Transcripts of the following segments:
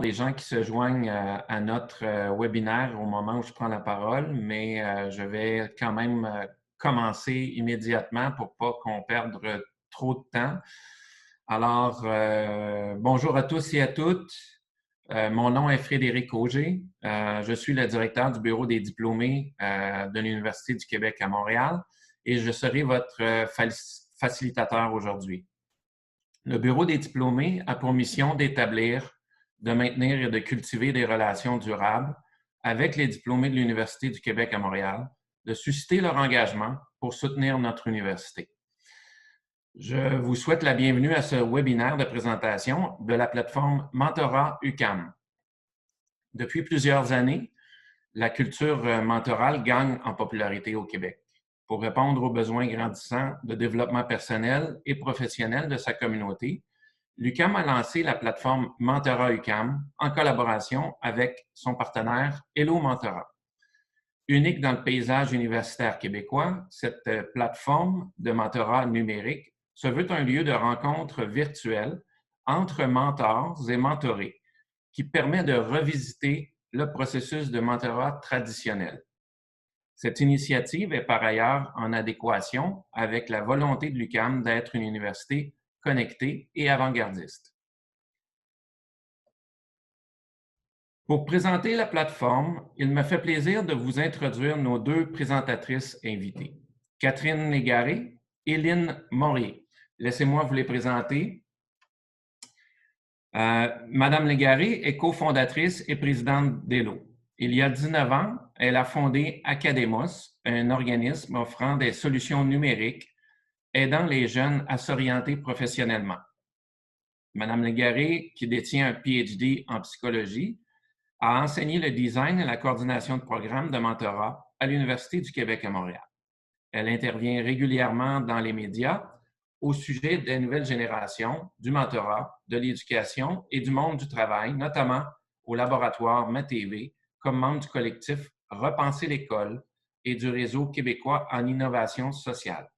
Des gens qui se joignent à notre webinaire au moment où je prends la parole, mais je vais quand même commencer immédiatement pour pas qu'on perde trop de temps. Alors, bonjour à tous et à toutes. Mon nom est Frédéric Auger. Je suis le directeur du bureau des diplômés de l'Université du Québec à Montréal et je serai votre facilitateur aujourd'hui. Le bureau des diplômés a pour mission d'établir, de maintenir et de cultiver des relations durables avec les diplômés de l'Université du Québec à Montréal, de susciter leur engagement pour soutenir notre université. Je vous souhaite la bienvenue à ce webinaire de présentation de la plateforme Mentorat UQAM. Depuis plusieurs années, la culture mentorale gagne en popularité au Québec. Pour répondre aux besoins grandissants de développement personnel et professionnel de sa communauté, l'UQAM a lancé la plateforme Mentorat UQAM en collaboration avec son partenaire Hello Mentorat. Unique dans le paysage universitaire québécois, cette plateforme de mentorat numérique se veut un lieu de rencontre virtuelle entre mentors et mentorés qui permet de revisiter le processus de mentorat traditionnel. Cette initiative est par ailleurs en adéquation avec la volonté de l'UQAM d'être une université connectée et avant-gardiste. Pour présenter la plateforme, il me fait plaisir de vous introduire nos deux présentatrices invitées, Catherine Légaré et Lynne Morier. Laissez-moi vous les présenter. Madame Légaré est cofondatrice et présidente d'Hello. Il y a 19 ans, elle a fondé Academos, un organisme offrant des solutions numériques aidant les jeunes à s'orienter professionnellement. Madame Légaré, qui détient un PhD en psychologie, a enseigné le design et la coordination de programmes de mentorat à l'Université du Québec à Montréal. Elle intervient régulièrement dans les médias au sujet des nouvelles générations, du mentorat, de l'éducation et du monde du travail, notamment au laboratoire MATV, comme membre du collectif Repenser l'école et du réseau québécois en innovation sociale.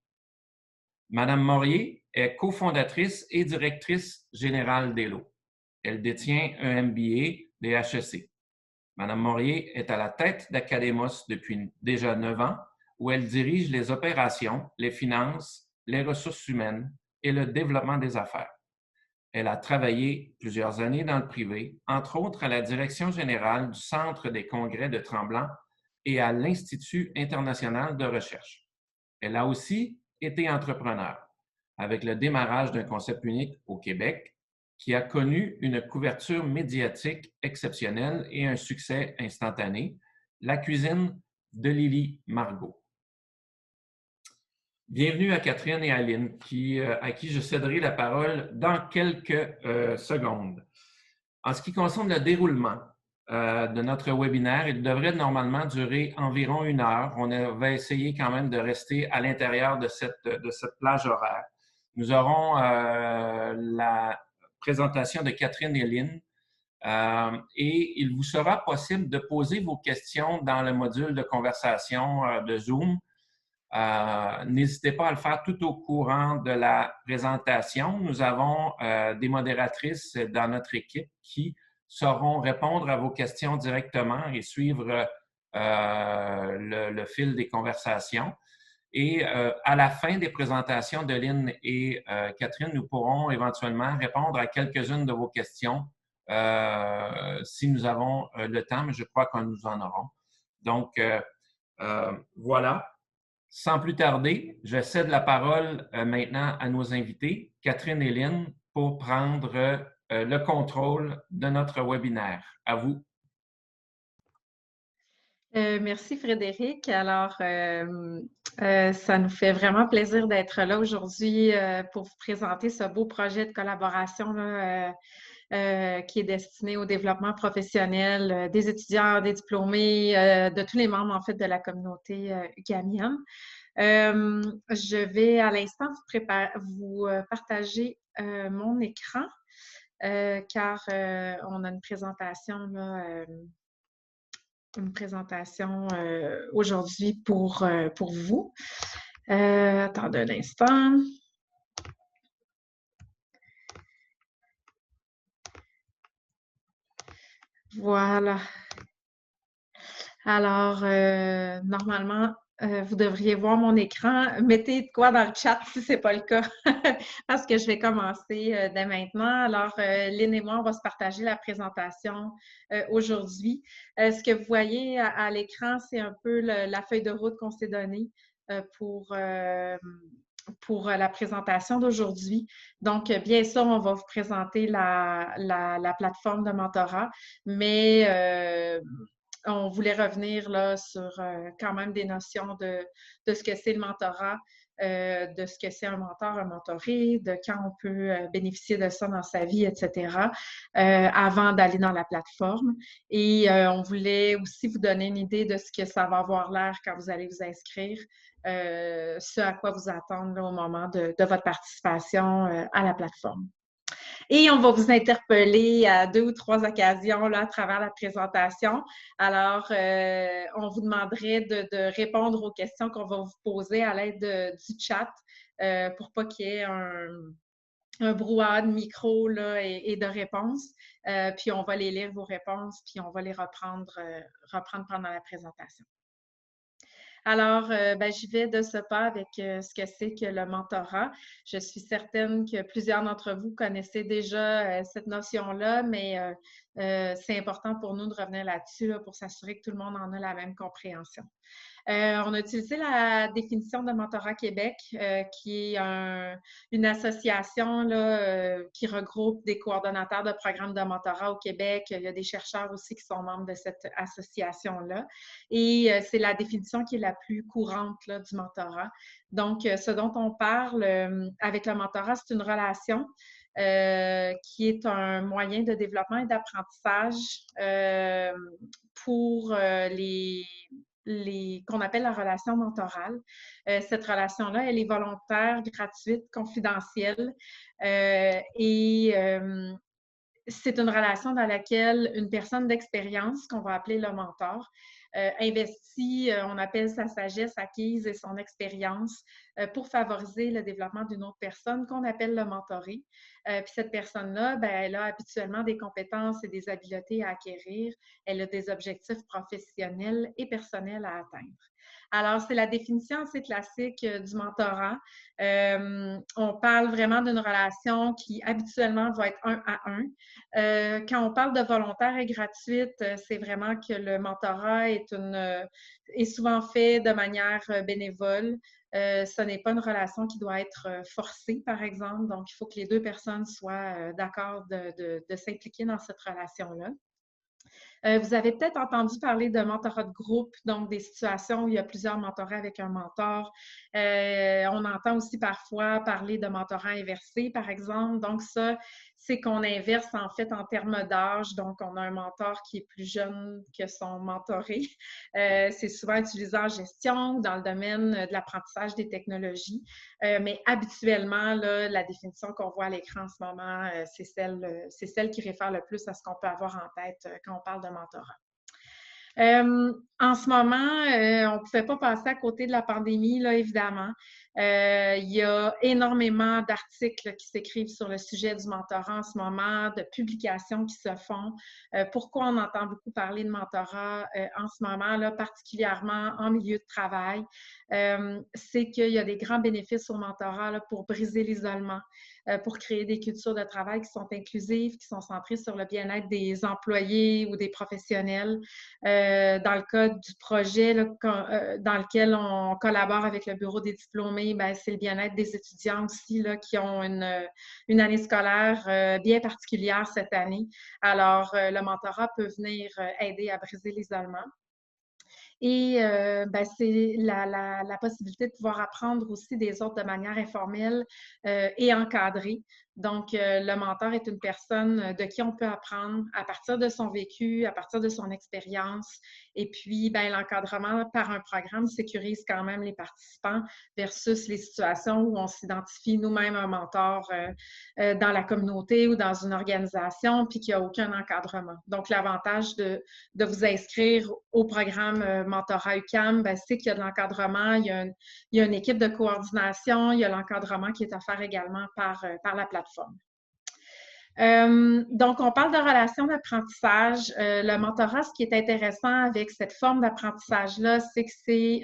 Madame Morier est cofondatrice et directrice générale d'Hello. Elle détient un MBA des HEC. Madame Morier est à la tête d'Academos depuis déjà 9 ans, où elle dirige les opérations, les finances, les ressources humaines et le développement des affaires. Elle a travaillé plusieurs années dans le privé, entre autres à la direction générale du Centre des congrès de Tremblant et à l'Institut international de recherche. Elle a aussi été entrepreneur, avec le démarrage d'un concept unique au Québec, qui a connu une couverture médiatique exceptionnelle et un succès instantané, la cuisine de Lily Margot. Bienvenue à Catherine et à Lynne, à qui je céderai la parole dans quelques secondes. En ce qui concerne le déroulement de notre webinaire, il devrait normalement durer environ 1 heure. On va essayer quand même de rester à l'intérieur de cette plage horaire. Nous aurons la présentation de Catherine et Lynne et il vous sera possible de poser vos questions dans le module de conversation de Zoom. N'hésitez pas à le faire tout au courant de la présentation. Nous avons des modératrices dans notre équipe qui sauront répondre à vos questions directement et suivre le fil des conversations. Et à la fin des présentations de Lynne et Catherine, nous pourrons éventuellement répondre à quelques-unes de vos questions si nous avons le temps, mais je crois que nous en aurons. Donc, voilà. Sans plus tarder, je cède la parole maintenant à nos invités, Catherine et Lynne, pour prendre le contrôle de notre webinaire. À vous. Merci Frédéric. Alors, ça nous fait vraiment plaisir d'être là aujourd'hui pour vous présenter ce beau projet de collaboration là, qui est destiné au développement professionnel des étudiants, des diplômés, de tous les membres en fait de la communauté UQAMienne. Je vais à l'instant vous partager mon écran car on a une présentation là, aujourd'hui pour vous. Attendez un instant. Voilà. Alors, normalement, vous devriez voir mon écran. Mettez de quoi dans le chat si ce n'est pas le cas, parce que je vais commencer dès maintenant. Alors, Lynn et moi, on va se partager la présentation aujourd'hui. Ce que vous voyez à l'écran, c'est un peu la feuille de route qu'on s'est donnée pour la présentation d'aujourd'hui. Donc, bien sûr, on va vous présenter la plateforme de mentorat, mais on voulait revenir là, sur quand même des notions de ce que c'est le mentorat, de ce que c'est un mentor, un mentoré, de quand on peut bénéficier de ça dans sa vie, etc., avant d'aller dans la plateforme. Et on voulait aussi vous donner une idée de ce que ça va avoir l'air quand vous allez vous inscrire, ce à quoi vous attendre là, au moment de votre participation à la plateforme. Et on va vous interpeller à 2 ou 3 occasions là, à travers la présentation. Alors, on vous demanderait de répondre aux questions qu'on va vous poser à l'aide du chat pour pas qu'il y ait un brouhaha de micro là, et de réponses. Puis on va les lire, vos réponses, puis on va les reprendre pendant la présentation. Alors, j'y vais de ce pas avec ce que c'est que le mentorat. Je suis certaine que plusieurs d'entre vous connaissez déjà cette notion-là, mais c'est important pour nous de revenir là-dessus là, pour s'assurer que tout le monde en a la même compréhension. On a utilisé la définition de Mentorat Québec, qui est une association là, qui regroupe des coordonnateurs de programmes de mentorat au Québec. Il y a des chercheurs aussi qui sont membres de cette association-là. Et c'est la définition qui est la plus courante là, du mentorat. Donc, ce dont on parle avec le mentorat, c'est une relation qui est un moyen de développement et d'apprentissage pour qu'on appelle la relation mentorale. Cette relation-là, elle est volontaire, gratuite, confidentielle et c'est une relation dans laquelle une personne d'expérience, qu'on va appeler le mentor, investit, on appelle sa sagesse acquise et son expérience pour favoriser le développement d'une autre personne qu'on appelle le mentoré. Puis cette personne-là, elle a habituellement des compétences et des habiletés à acquérir. Elle a des objectifs professionnels et personnels à atteindre. Alors, c'est la définition assez classique du mentorat. On parle vraiment d'une relation qui habituellement va être 1 à 1. Quand on parle de volontaire et gratuite, c'est vraiment que le mentorat est souvent fait de manière bénévole. Ce n'est pas une relation qui doit être forcée, par exemple. Donc, il faut que les deux personnes soient d'accord de s'impliquer dans cette relation-là. Vous avez peut-être entendu parler de mentorat de groupe, donc des situations où il y a plusieurs mentorats avec un mentor. On entend aussi parfois parler de mentorat inversé, par exemple. Donc ça, c'est qu'on inverse en fait en termes d'âge. Donc, on a un mentor qui est plus jeune que son mentoré. C'est souvent utilisé en gestion ou dans le domaine de l'apprentissage des technologies. Mais habituellement, là, la définition qu'on voit à l'écran en ce moment, c'est celle qui réfère le plus à ce qu'on peut avoir en tête quand on parle de mentorat. En ce moment, on ne pouvait pas passer à côté de la pandémie, là, évidemment. Il y a énormément d'articles qui s'écrivent sur le sujet du mentorat en ce moment, de publications qui se font. Pourquoi on entend beaucoup parler de mentorat en ce moment, là, particulièrement en milieu de travail? C'est qu'il y a des grands bénéfices au mentorat là, pour briser l'isolement, pour créer des cultures de travail qui sont inclusives, qui sont centrées sur le bien-être des employés ou des professionnels. Dans le cas du projet là, dans lequel on collabore avec le Bureau des diplômés, c'est le bien-être des étudiants aussi là, qui ont une année scolaire bien particulière cette année. Alors, le mentorat peut venir aider à briser l'isolement. Et c'est la possibilité de pouvoir apprendre aussi des autres de manière informelle et encadrée. Donc, le mentor est une personne de qui on peut apprendre à partir de son vécu, à partir de son expérience. Et puis, l'encadrement par un programme sécurise quand même les participants versus les situations où on s'identifie nous-mêmes un mentor dans la communauté ou dans une organisation, puis qu'il n'y a aucun encadrement. Donc, l'avantage de vous inscrire au programme Mentorat UQAM, c'est qu'il y a de l'encadrement, il y a une équipe de coordination, il y a l'encadrement qui est offert également par la plateforme. Donc, on parle de relations d'apprentissage. Le mentorat, ce qui est intéressant avec cette forme d'apprentissage-là, c'est que c'est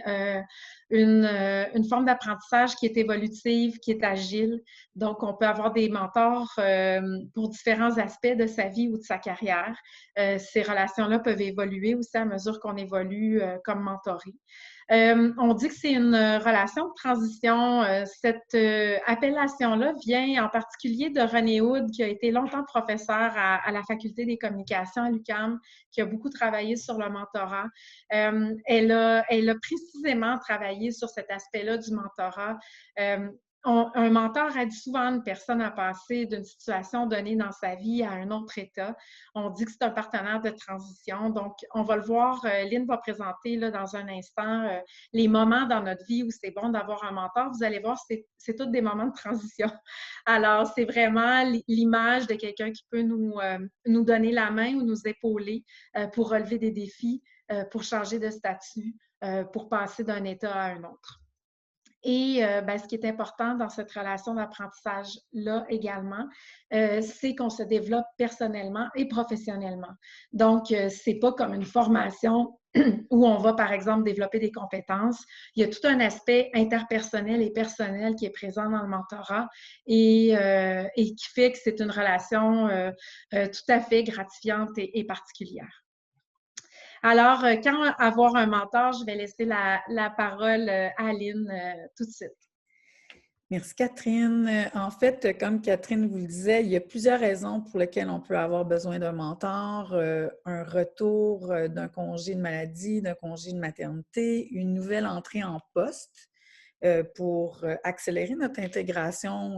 une forme d'apprentissage qui est évolutive, qui est agile. Donc, on peut avoir des mentors pour différents aspects de sa vie ou de sa carrière. Ces relations-là peuvent évoluer aussi à mesure qu'on évolue comme mentoré. On dit que c'est une relation de transition. Cette appellation-là vient en particulier de René Hood, qui a été longtemps professeur à la Faculté des communications à l'UQAM, qui a beaucoup travaillé sur le mentorat. Elle a précisément travaillé sur cet aspect-là du mentorat. Un mentor aide souvent une personne à passer d'une situation donnée dans sa vie à un autre état. On dit que c'est un partenaire de transition. Donc, on va le voir, Lynn va présenter là, dans un instant les moments dans notre vie où c'est bon d'avoir un mentor. Vous allez voir, c'est tous des moments de transition. Alors, c'est vraiment l'image de quelqu'un qui peut nous donner la main ou nous épauler pour relever des défis, pour changer de statut, pour passer d'un état à un autre. Et ce qui est important dans cette relation d'apprentissage-là également, c'est qu'on se développe personnellement et professionnellement. Donc, c'est pas comme une formation où on va, par exemple, développer des compétences. Il y a tout un aspect interpersonnel et personnel qui est présent dans le mentorat et qui fait que c'est une relation tout à fait gratifiante et particulière. Alors, quand avoir un mentor, je vais laisser la parole à Aline tout de suite. Merci Catherine. En fait, comme Catherine vous le disait, il y a plusieurs raisons pour lesquelles on peut avoir besoin d'un mentor. Un retour d'un congé de maladie, d'un congé de maternité, une nouvelle entrée en poste pour accélérer notre intégration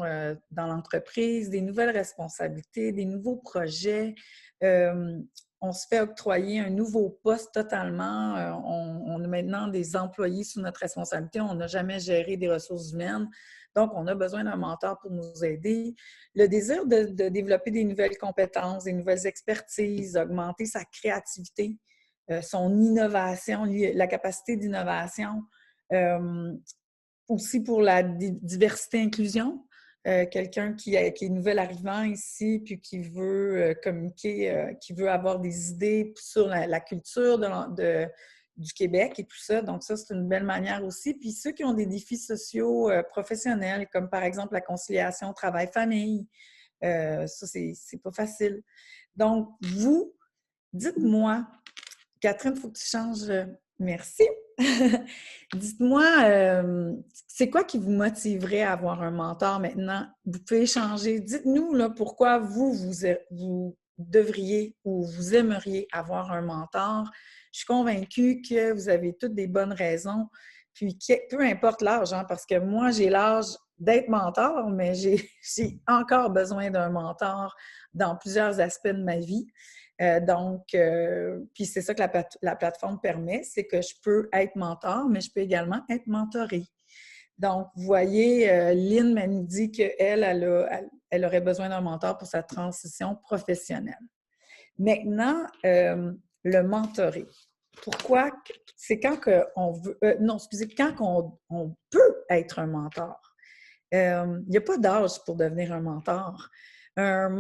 dans l'entreprise, des nouvelles responsabilités, des nouveaux projets. On se fait octroyer un nouveau poste totalement. On a maintenant des employés sous notre responsabilité. On n'a jamais géré des ressources humaines. Donc, on a besoin d'un mentor pour nous aider. Le désir de développer des nouvelles compétences, des nouvelles expertises, augmenter sa créativité, son innovation, la capacité d'innovation. Aussi pour la diversité-inclusion. Quelqu'un qui est nouvel arrivant ici, puis qui veut communiquer, qui veut avoir des idées sur la culture du Québec et tout ça. Donc ça, c'est une belle manière aussi. Puis ceux qui ont des défis sociaux professionnels, comme par exemple la conciliation travail-famille, ça, c'est pas facile. Donc, vous, dites-moi, Catherine, il faut que tu changes. Merci. Dites-moi, c'est quoi qui vous motiverait à avoir un mentor maintenant? Vous pouvez changer. Dites-nous là, pourquoi vous devriez ou vous aimeriez avoir un mentor. Je suis convaincue que vous avez toutes des bonnes raisons. Puis, peu importe l'âge, hein, parce que moi, j'ai l'âge d'être mentor, mais j'ai encore besoin d'un mentor dans plusieurs aspects de ma vie. Puis c'est ça que la plateforme permet, c'est que je peux être mentor, mais je peux également être mentorée. Donc, vous voyez, Lynn m'a dit qu'elle aurait besoin d'un mentor pour sa transition professionnelle. Maintenant, le mentoré. Pourquoi? C'est quand on veut... quand on peut être un mentor. Il n'y a pas d'âge pour devenir un mentor. Un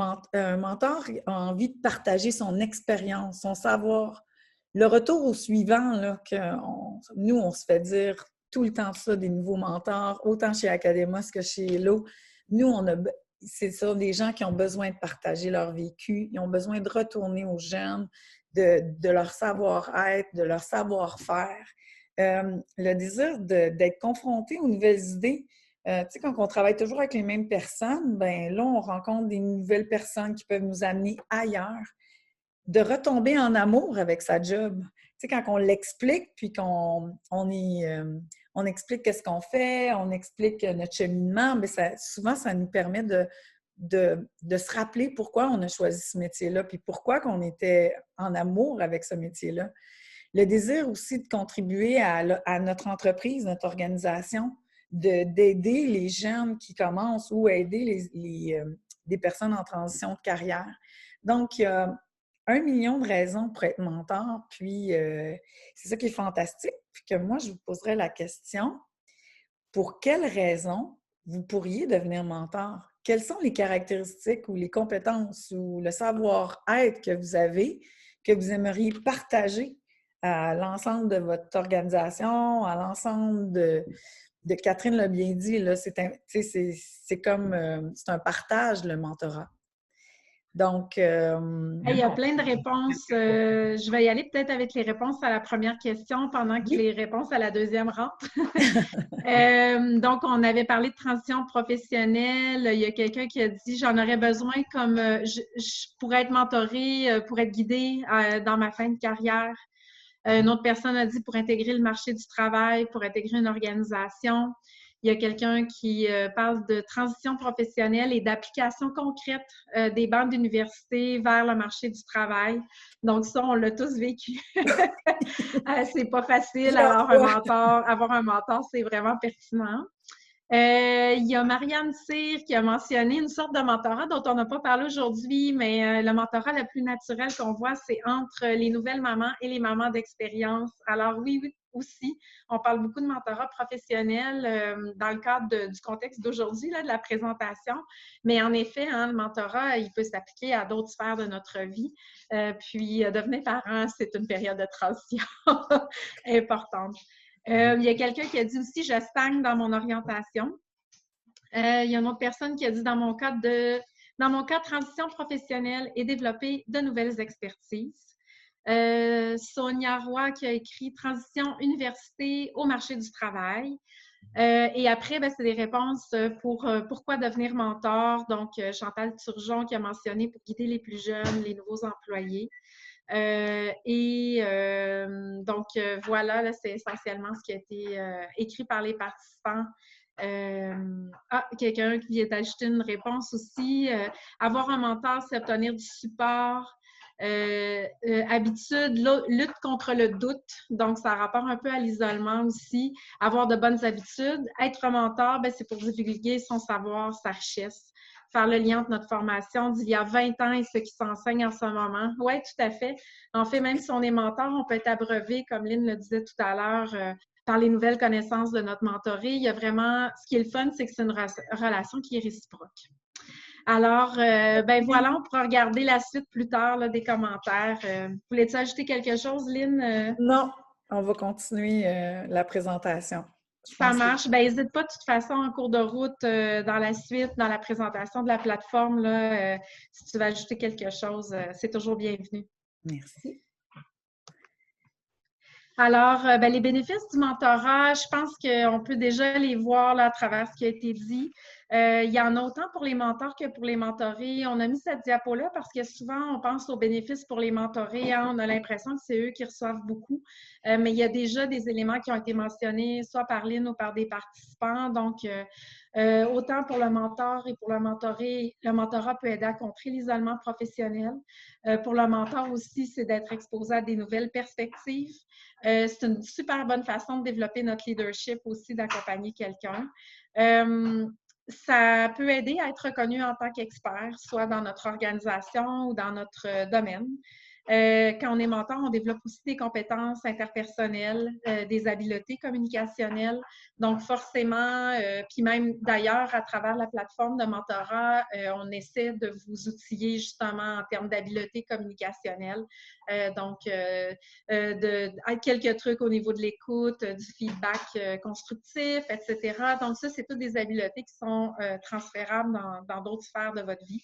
mentor a envie de partager son expérience, son savoir. Le retour au suivant, là, nous, on se fait dire tout le temps ça, des nouveaux mentors, autant chez Academos que chez Hello. Nous, c'est ça, des gens qui ont besoin de partager leur vécu, ils ont besoin de retourner aux jeunes, de leur savoir-être, de leur savoir-faire. Le désir d'être confronté aux nouvelles idées. Tu sais, quand on travaille toujours avec les mêmes personnes, ben là, on rencontre des nouvelles personnes qui peuvent nous amener ailleurs. De retomber en amour avec sa job. Tu sais, quand on l'explique, puis qu'on explique qu'est-ce qu'on fait, on explique notre cheminement, bien, souvent, ça nous permet de se rappeler pourquoi on a choisi ce métier-là, puis pourquoi qu'on était en amour avec ce métier-là. Le désir aussi de contribuer à notre entreprise, notre organisation, d'aider les jeunes qui commencent ou aider des personnes en transition de carrière. Donc, il y a 1 million de raisons pour être mentor, puis c'est ça qui est fantastique. Puis que moi, je vous poserais la question, pour quelles raisons vous pourriez devenir mentor? quelles sont les caractéristiques ou les compétences ou le savoir-être que vous avez, que vous aimeriez partager à l'ensemble de votre organisation, à l'ensemble de Catherine l'a bien dit, là, c'est comme c'est un partage, le mentorat. Donc, il y a plein de réponses. Je vais y aller peut-être avec les réponses à la première question pendant que les réponses à la deuxième rentrent. Donc, on avait parlé de transition professionnelle. Il y a quelqu'un qui a dit « J'en aurais besoin comme je pourrais être mentorée, pour être guidée dans ma fin de carrière. » Une autre personne a dit « Pour intégrer le marché du travail, pour intégrer une organisation. » Il y a quelqu'un qui parle de transition professionnelle et d'application concrète des bancs d'université vers le marché du travail. Donc ça, on l'a tous vécu. C'est pas facile. Alors, avoir un mentor, c'est vraiment pertinent. Il y a Marianne Cyr qui a mentionné une sorte de mentorat dont on n'a pas parlé aujourd'hui, mais le mentorat le plus naturel qu'on voit, c'est entre les nouvelles mamans et les mamans d'expérience. Alors oui, aussi, on parle beaucoup de mentorat professionnel dans le cadre du contexte d'aujourd'hui, de la présentation, mais en effet, le mentorat, il peut s'appliquer à d'autres sphères de notre vie. Puis, devenir parent, c'est une période de transition importante. Il y a quelqu'un qui a dit aussi « Je stagne dans mon orientation ». Il y a une autre personne qui a dit « Dans mon cas de transition professionnelle et développer de nouvelles expertises ». Sonia Roy qui a écrit « Transition université au marché du travail ». Et après, c'est des réponses pour pourquoi devenir mentor. Donc, Chantal Turgeon qui a mentionné pour guider les plus jeunes, les nouveaux employés. Donc, voilà, là, c'est essentiellement ce qui a été écrit par les participants. Quelqu'un qui vient d'ajouter une réponse aussi. Avoir un mentor, c'est obtenir du support. Habitude, lutte contre le doute. Donc, ça rapporte un peu à l'isolement aussi. Avoir de bonnes habitudes. Être mentor, c'est pour divulguer son savoir, sa richesse. Faire le lien entre notre formation d'il y a 20 ans et ce qui s'enseigne en ce moment. Oui, tout à fait. En fait, même si on est mentor, on peut être abreuvé, comme Lynn le disait tout à l'heure, par les nouvelles connaissances de notre mentoré. Il y a vraiment, ce qui est le fun, c'est que c'est une relation qui est réciproque. Alors, voilà, on pourra regarder la suite plus tard là, des commentaires. Voulais-tu ajouter quelque chose, Lynn? Non, on va continuer la présentation. Ça marche. N'hésite pas de toute façon en cours de route, dans la suite, dans la présentation de la plateforme, là, si tu veux ajouter quelque chose, c'est toujours bienvenu. Merci. Alors, les bénéfices du mentorat, je pense qu'on peut déjà les voir là, à travers ce qui a été dit. Il y en a autant pour les mentors que pour les mentorés. On a mis cette diapo-là parce que souvent, on pense aux bénéfices pour les mentorés. On a l'impression que c'est eux qui reçoivent beaucoup. Mais il y a déjà des éléments qui ont été mentionnés, soit par Lynn ou par des participants. Donc, autant pour le mentor et pour le mentoré, le mentorat peut aider à contrer l'isolement professionnel. Pour le mentor aussi, c'est d'être exposé à des nouvelles perspectives. C'est une super bonne façon de développer notre leadership aussi, d'accompagner quelqu'un. Ça peut aider à être reconnu en tant qu'expert, soit dans notre organisation ou dans notre domaine. Quand on est mentor, on développe aussi des compétences interpersonnelles, des habiletés communicationnelles. Donc, forcément, puis même d'ailleurs, à travers la plateforme de mentorat, on essaie de vous outiller justement en termes d'habiletés communicationnelles. Donc, quelques trucs au niveau de l'écoute, du feedback constructif, etc. Donc, ça, c'est toutes des habiletés qui sont transférables dans d'autres sphères de votre vie.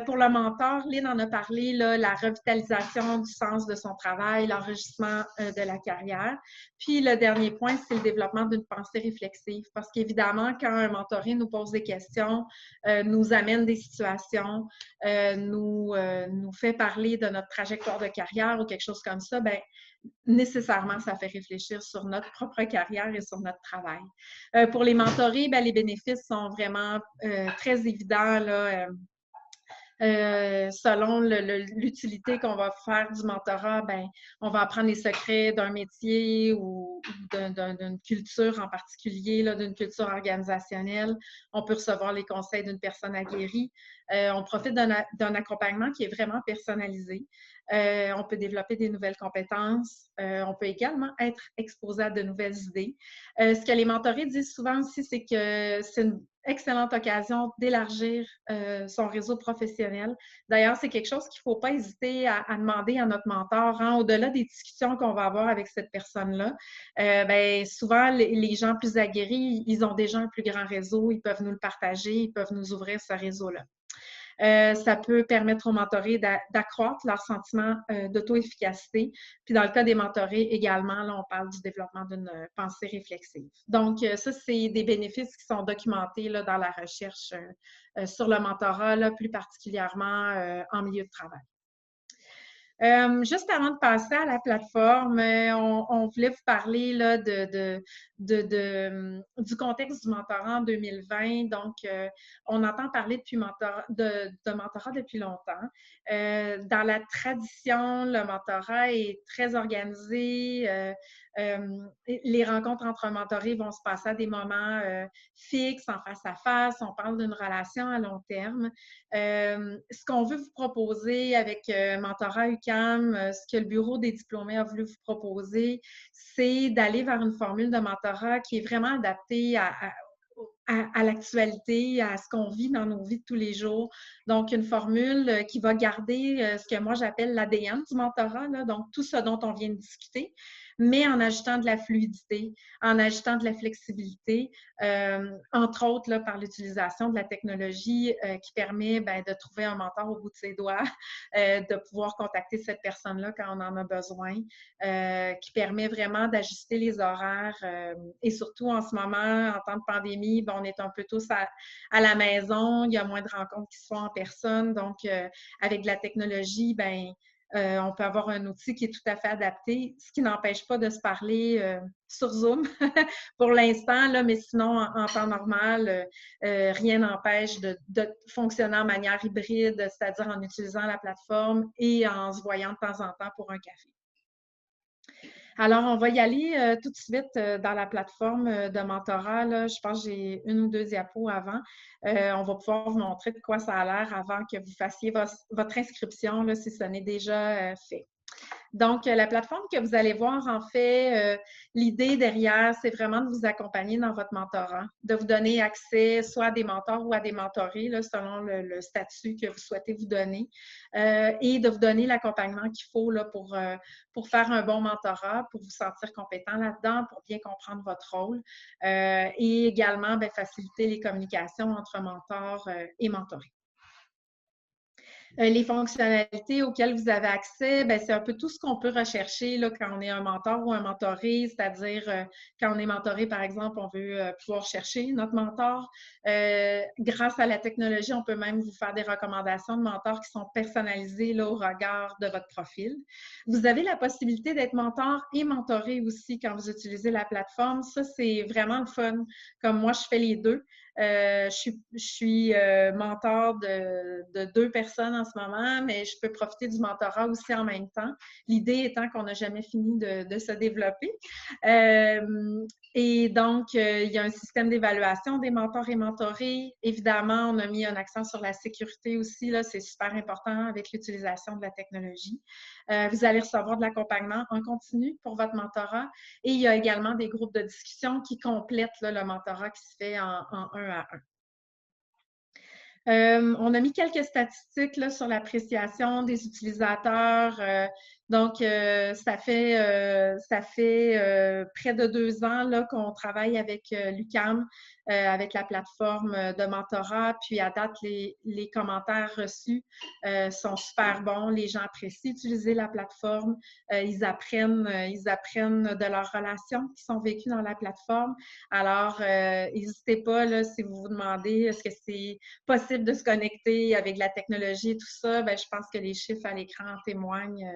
Pour le mentor, Lynn en a parlé, là, la revitalisation du sens de son travail, l'enrichissement de la carrière. Puis le dernier point, c'est le développement d'une pensée réflexive. Parce qu'évidemment, quand un mentoré nous pose des questions, nous amène des situations, nous fait parler de notre trajectoire de carrière ou quelque chose comme ça, nécessairement, ça fait réfléchir sur notre propre carrière et sur notre travail. Pour les mentorés, les bénéfices sont vraiment très évidents, là. Selon l'utilité qu'on va faire du mentorat, on va apprendre les secrets d'un métier ou d'une culture en particulier, d'une culture organisationnelle. On peut recevoir les conseils d'une personne aguerrie. On profite d'un accompagnement qui est vraiment personnalisé. On peut développer des nouvelles compétences. On peut également être exposé à de nouvelles idées. Ce que les mentorés disent souvent aussi, c'est que c'est une excellente occasion d'élargir son réseau professionnel. D'ailleurs, c'est quelque chose qu'il ne faut pas hésiter à demander à notre mentor. Hein, au-delà des discussions qu'on va avoir avec cette personne-là, souvent, les gens plus aguerris, ils ont déjà un plus grand réseau, ils peuvent nous le partager, ils peuvent nous ouvrir ce réseau-là. Ça peut permettre aux mentorés d'accroître leur sentiment d'auto-efficacité. Puis dans le cas des mentorés également, là, on parle du développement d'une pensée réflexive. Donc, ça, c'est des bénéfices qui sont documentés là, dans la recherche sur le mentorat, là, plus particulièrement en milieu de travail. Juste avant de passer à la plateforme, on voulait vous parler là, du contexte du mentorat en 2020. Donc, on entend parler de mentorat depuis longtemps. Dans la tradition, le mentorat est très organisé. Les rencontres entre mentorés vont se passer à des moments fixes, en face à face. On parle d'une relation à long terme. Ce qu'on veut vous proposer avec Mentorat UQAM, ce que le Bureau des diplômés a voulu vous proposer, c'est d'aller vers une formule de mentorat qui est vraiment adaptée à l'actualité, à ce qu'on vit dans nos vies de tous les jours. Donc, une formule qui va garder ce que moi j'appelle l'ADN du mentorat, là, donc tout ce dont on vient de discuter, mais en ajoutant de la fluidité, en ajoutant de la flexibilité, entre autres là, par l'utilisation de la technologie qui permet de trouver un mentor au bout de ses doigts, de pouvoir contacter cette personne-là quand on en a besoin, qui permet vraiment d'ajuster les horaires et surtout en ce moment, en temps de pandémie, on est un peu tous à la maison, il y a moins de rencontres qui se font en personne, donc avec de la technologie, on peut avoir un outil qui est tout à fait adapté, ce qui n'empêche pas de se parler sur Zoom pour l'instant, mais sinon, en temps normal, rien n'empêche de fonctionner en manière hybride, c'est-à-dire en utilisant la plateforme et en se voyant de temps en temps pour un café. Alors, on va y aller tout de suite dans la plateforme de mentorat. Là. Je pense que j'ai une ou deux diapos avant. On va pouvoir vous montrer de quoi ça a l'air avant que vous fassiez votre inscription, là, si ce n'est déjà fait. Donc, la plateforme que vous allez voir, en fait, l'idée derrière, c'est vraiment de vous accompagner dans votre mentorat, de vous donner accès soit à des mentors ou à des mentorés, là, selon le statut que vous souhaitez vous donner, et de vous donner l'accompagnement qu'il faut là, pour faire un bon mentorat, pour vous sentir compétent là-dedans, pour bien comprendre votre rôle, et également faciliter les communications entre mentors et mentorés. Les fonctionnalités auxquelles vous avez accès, c'est un peu tout ce qu'on peut rechercher là, quand on est un mentor ou un mentoré, c'est-à-dire quand on est mentoré, par exemple, on veut pouvoir chercher notre mentor. Grâce à la technologie, on peut même vous faire des recommandations de mentors qui sont personnalisées là, au regard de votre profil. Vous avez la possibilité d'être mentor et mentoré aussi quand vous utilisez la plateforme. Ça, c'est vraiment le fun. Comme moi, je fais les deux. Je suis mentor de 2 personnes en ce moment, mais je peux profiter du mentorat aussi en même temps. L'idée étant qu'on n'a jamais fini de se développer. Et donc, il y a un système d'évaluation des mentors et mentorés. Évidemment, on a mis un accent sur la sécurité aussi. C'est super important avec l'utilisation de la technologie. Vous allez recevoir de l'accompagnement en continu pour votre mentorat. Et il y a également des groupes de discussion qui complètent là, le mentorat qui se fait en 1 à 1. On a mis quelques statistiques là, sur l'appréciation des utilisateurs. Donc, ça fait près de 2 ans là, qu'on travaille avec l'UQAM, avec la plateforme de mentorat. Puis, à date, les commentaires reçus sont super bons. Les gens apprécient utiliser la plateforme. Ils apprennent de leurs relations qui sont vécues dans la plateforme. Alors, n'hésitez pas, là, si vous vous demandez est-ce que c'est possible de se connecter avec la technologie et tout ça, je pense que les chiffres à l'écran en témoignent.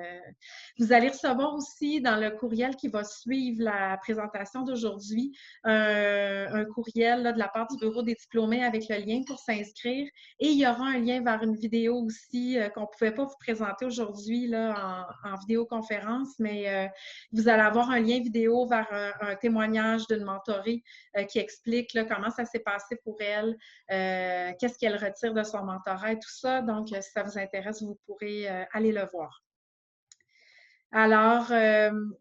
Vous allez recevoir aussi dans le courriel qui va suivre la présentation d'aujourd'hui un courriel là, de la part du Bureau des diplômés avec le lien pour s'inscrire. Et il y aura un lien vers une vidéo aussi qu'on ne pouvait pas vous présenter aujourd'hui en vidéoconférence, mais vous allez avoir un lien vidéo vers un témoignage d'une mentorée qui explique là, comment ça s'est passé pour elle, qu'est-ce qu'elle retire de son mentorat et tout ça. Donc, si ça vous intéresse, vous pourrez aller le voir. Alors,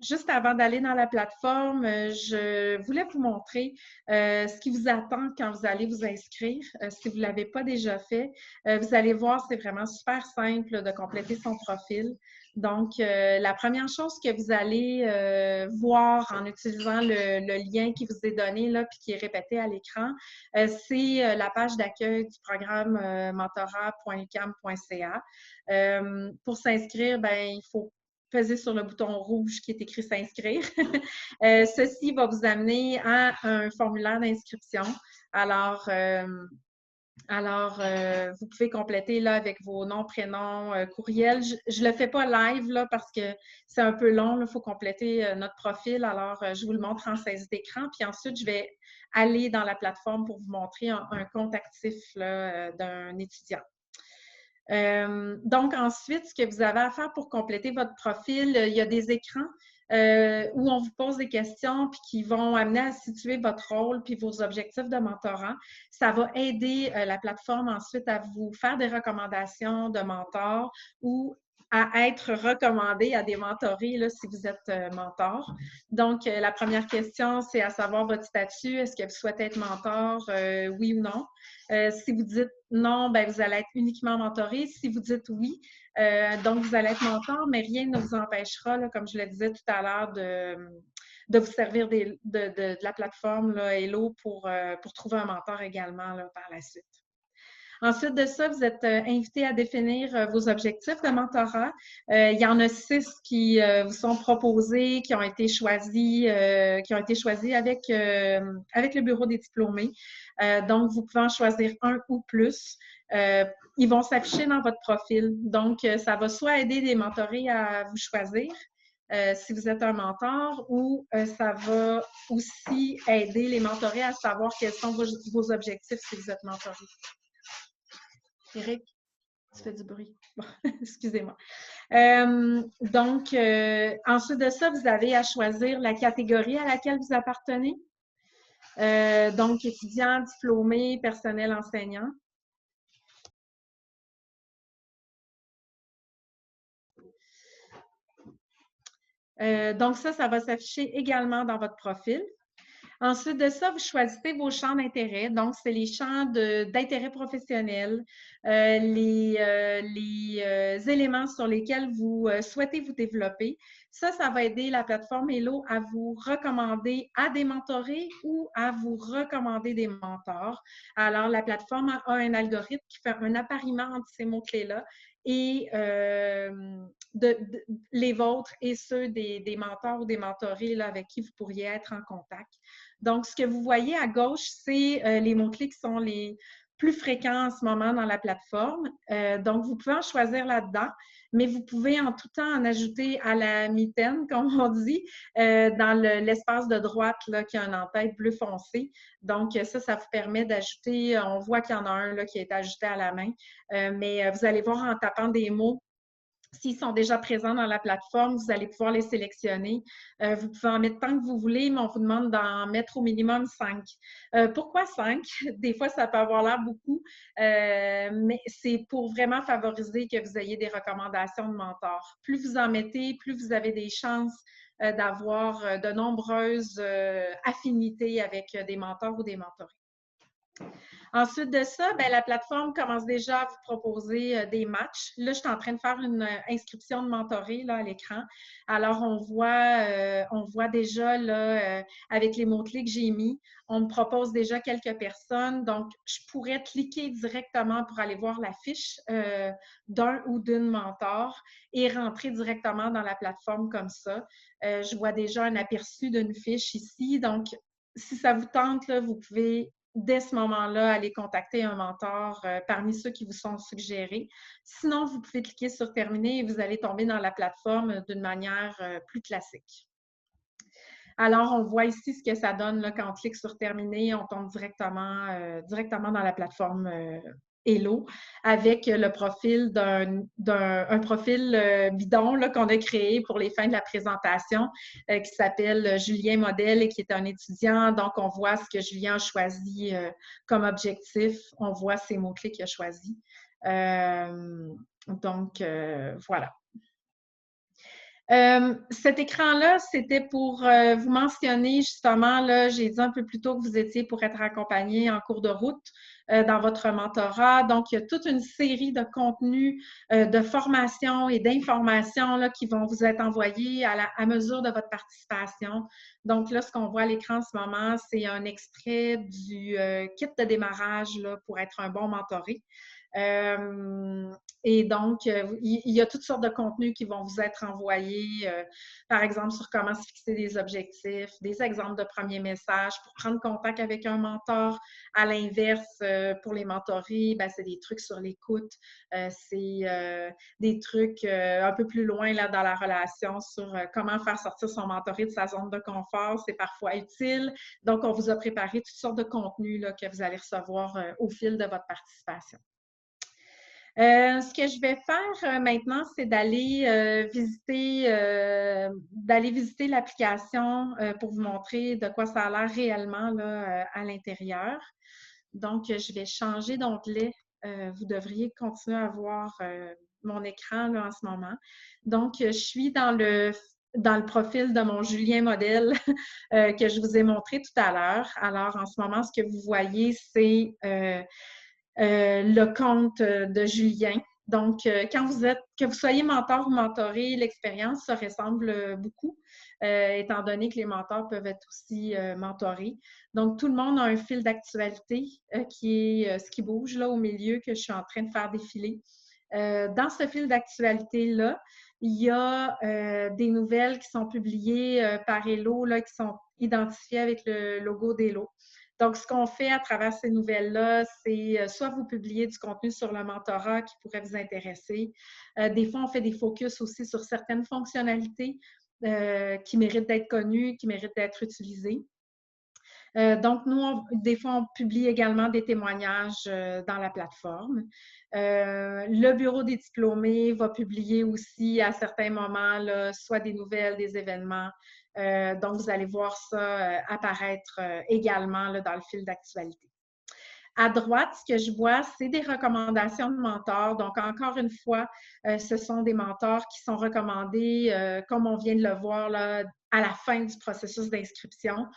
juste avant d'aller dans la plateforme, je voulais vous montrer ce qui vous attend quand vous allez vous inscrire. Si vous ne l'avez pas déjà fait, vous allez voir, c'est vraiment super simple de compléter son profil. Donc, la première chose que vous allez voir en utilisant le lien qui vous est donné là, puis qui est répété à l'écran, c'est la page d'accueil du programme mentorat.uqam.ca. Pour s'inscrire, ben, il faut peser sur le bouton rouge qui est écrit « S'inscrire ». Ceci va vous amener à un formulaire d'inscription. Alors, vous pouvez compléter là, avec vos noms, prénoms, courriels. Je ne le fais pas live là, parce que c'est un peu long. Il faut compléter notre profil. Alors, je vous le montre en saisie d'écran. Puis ensuite, je vais aller dans la plateforme pour vous montrer un compte actif d'un étudiant. Donc, ensuite, ce que vous avez à faire pour compléter votre profil, il y a des écrans où on vous pose des questions puis qui vont amener à situer votre rôle puis vos objectifs de mentorat. Ça va aider la plateforme ensuite à vous faire des recommandations de mentors ou à être recommandé à des mentorés là, si vous êtes mentor. Donc, la première question, c'est à savoir votre statut. Est-ce que vous souhaitez être mentor, oui ou non? Si vous dites non, ben, vous allez être uniquement mentoré. Si vous dites oui, donc vous allez être mentor, mais rien ne vous empêchera, là, comme je le disais tout à l'heure, de vous servir de la plateforme là, Hello pour trouver un mentor également là, par la suite. Ensuite de ça, vous êtes invité à définir vos objectifs de mentorat. Il y en a 6 qui vous sont proposés, qui ont été choisis avec le Bureau des diplômés. Donc, vous pouvez en choisir un ou plus. Ils vont s'afficher dans votre profil. Donc, ça va soit aider les mentorés à vous choisir, si vous êtes un mentor, ou ça va aussi aider les mentorés à savoir quels sont vos objectifs si vous êtes mentoré. Eric, tu fais du bruit. Bon, excusez-moi. Donc, ensuite de ça, vous avez à choisir la catégorie à laquelle vous appartenez. Donc, étudiant, diplômé, personnel enseignant. Donc, ça va s'afficher également dans votre profil. Ensuite de ça, vous choisissez vos champs d'intérêt. Donc, c'est les champs d'intérêt professionnel, les éléments sur lesquels vous souhaitez vous développer. Ça va aider la plateforme Hello à vous recommander à des mentorés ou à vous recommander des mentors. Alors, la plateforme a un algorithme qui fait un appariement entre ces mots-clés-là et les vôtres et ceux des mentors ou des mentorés là, avec qui vous pourriez être en contact. Donc, ce que vous voyez à gauche, c'est les mots-clés qui sont les plus fréquents en ce moment dans la plateforme. Donc, vous pouvez en choisir là-dedans, mais vous pouvez en tout temps en ajouter à la mitaine, comme on dit, dans l'espace de droite là, qui a un en-tête bleu foncé. Donc, ça vous permet d'ajouter, on voit qu'il y en a un là, qui est ajouté à la main, mais vous allez voir en tapant des mots. S'ils sont déjà présents dans la plateforme, vous allez pouvoir les sélectionner. Vous pouvez en mettre tant que vous voulez, mais on vous demande d'en mettre au minimum 5. Pourquoi 5? Des fois, ça peut avoir l'air beaucoup, mais c'est pour vraiment favoriser que vous ayez des recommandations de mentors. Plus vous en mettez, plus vous avez des chances d'avoir de nombreuses affinités avec des mentors ou des mentorés. Ensuite de ça, bien, la plateforme commence déjà à vous proposer des matchs. Là, je suis en train de faire une inscription de mentoré là, à l'écran. Alors, on voit déjà là, avec les mots-clés que j'ai mis, on me propose déjà quelques personnes. Donc, je pourrais cliquer directement pour aller voir la fiche d'un ou d'une mentor et rentrer directement dans la plateforme comme ça. Je vois déjà un aperçu d'une fiche ici. Donc, si ça vous tente, là, vous pouvez dès ce moment-là, aller contacter un mentor parmi ceux qui vous sont suggérés. Sinon, vous pouvez cliquer sur « Terminer » et vous allez tomber dans la plateforme d'une manière plus classique. Alors, on voit ici ce que ça donne là, quand on clique sur « Terminer », on tombe directement dans la plateforme Hello avec le profil un profil bidon qu'on a créé pour les fins de la présentation qui s'appelle Julien Modèle et qui est un étudiant. Donc, on voit ce que Julien a choisi comme objectif. On voit ses mots-clés qu'il a choisis. Voilà. Cet écran-là, c'était pour vous mentionner justement, là, j'ai dit un peu plus tôt que vous étiez pour être accompagné en cours de route dans votre mentorat. Donc, il y a toute une série de contenus de formation et d'informations qui vont vous être envoyés à mesure de votre participation. Donc, là, ce qu'on voit à l'écran en ce moment, c'est un extrait du kit de démarrage là, pour être un bon mentoré. Et donc, il y a toutes sortes de contenus qui vont vous être envoyés, par exemple, sur comment se fixer des objectifs, des exemples de premiers messages pour prendre contact avec un mentor. À l'inverse, pour les mentorés, ben, c'est des trucs sur l'écoute, c'est des trucs un peu plus loin là, dans la relation sur comment faire sortir son mentoré de sa zone de confort. C'est parfois utile. Donc, on vous a préparé toutes sortes de contenus là, que vous allez recevoir au fil de votre participation. Ce que je vais faire maintenant, c'est d'aller visiter l'application pour vous montrer de quoi ça a l'air réellement là, à l'intérieur. Donc, je vais changer d'onglet. Vous devriez continuer à voir mon écran là, en ce moment. Donc, je suis dans le profil de mon Julien Modèle que je vous ai montré tout à l'heure. Alors, en ce moment, ce que vous voyez, c'est le compte de Julien. Donc, que vous soyez mentor ou mentoré, l'expérience se ressemble beaucoup, étant donné que les mentors peuvent être aussi mentorés. Donc, tout le monde a un fil d'actualité qui est ce qui bouge là au milieu que je suis en train de faire défiler. Dans ce fil d'actualité-là, il y a des nouvelles qui sont publiées par Hello, là, qui sont identifiées avec le logo d'Hello. Donc, ce qu'on fait à travers ces nouvelles-là, c'est soit vous publiez du contenu sur le mentorat qui pourrait vous intéresser. Des fois, on fait des focus aussi sur certaines fonctionnalités qui méritent d'être connues, qui méritent d'être utilisées. Donc, nous, des fois, on publie également des témoignages dans la plateforme. Le Bureau des diplômés va publier aussi à certains moments, là, soit des nouvelles, des événements. Donc, vous allez voir ça apparaître également là, dans le fil d'actualité. À droite, ce que je vois, c'est des recommandations de mentors. Donc, encore une fois, ce sont des mentors qui sont recommandés, comme on vient de le voir là, à la fin du processus d'inscription.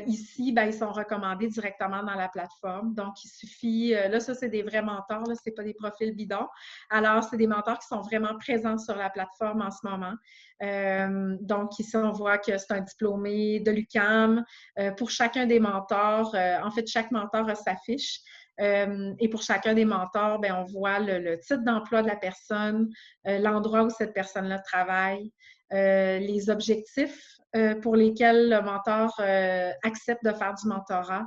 Ici, ben, ils sont recommandés directement dans la plateforme. Donc, il suffit, là, ça, c'est des vrais mentors, ce n'est pas des profils bidons. Alors, c'est des mentors qui sont vraiment présents sur la plateforme en ce moment. Donc, ici, on voit que c'est un diplômé de l'UQAM. Pour chacun des mentors, en fait, chaque mentor a sa fiche. Et pour chacun des mentors, bien, on voit le titre d'emploi de la personne, l'endroit où cette personne-là travaille, les objectifs pour lesquels le mentor accepte de faire du mentorat,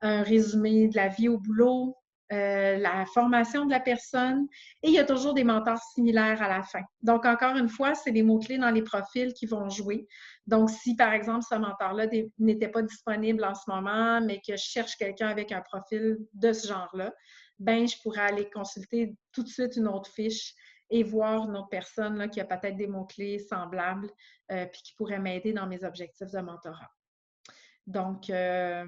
un résumé de la vie au boulot, la formation de la personne, et il y a toujours des mentors similaires à la fin. Donc, encore une fois, c'est des mots-clés dans les profils qui vont jouer. Donc, si, par exemple, ce mentor-là n'était pas disponible en ce moment, mais que je cherche quelqu'un avec un profil de ce genre-là, ben je pourrais aller consulter tout de suite une autre fiche et voir une autre personne là, qui a peut-être des mots-clés semblables puis qui pourrait m'aider dans mes objectifs de mentorat. Donc là,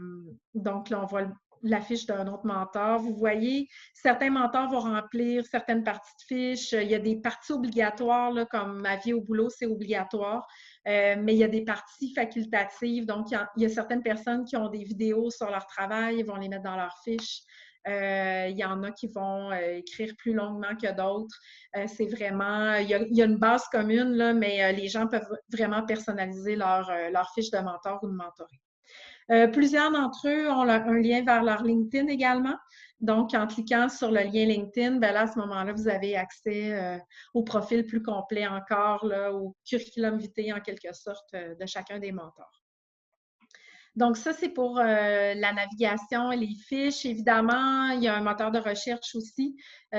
on voit la fiche d'un autre mentor. Vous voyez, certains mentors vont remplir certaines parties de fiches. Il y a des parties obligatoires, là, comme ma vie au boulot, c'est obligatoire. Mais il y a des parties facultatives. Donc, il y a certaines personnes qui ont des vidéos sur leur travail, ils vont les mettre dans leur fiche. Il y en a qui vont écrire plus longuement que d'autres. C'est vraiment, il y a une base commune, là, mais les gens peuvent vraiment personnaliser leur fiche de mentor ou de mentoré. Plusieurs d'entre eux ont un lien vers leur LinkedIn également. Donc, en cliquant sur le lien LinkedIn, bien là, à ce moment-là, vous avez accès au profil plus complet encore, là, au curriculum vitae en quelque sorte de chacun des mentors. Donc, ça, c'est pour la navigation et les fiches. Évidemment, il y a un moteur de recherche aussi.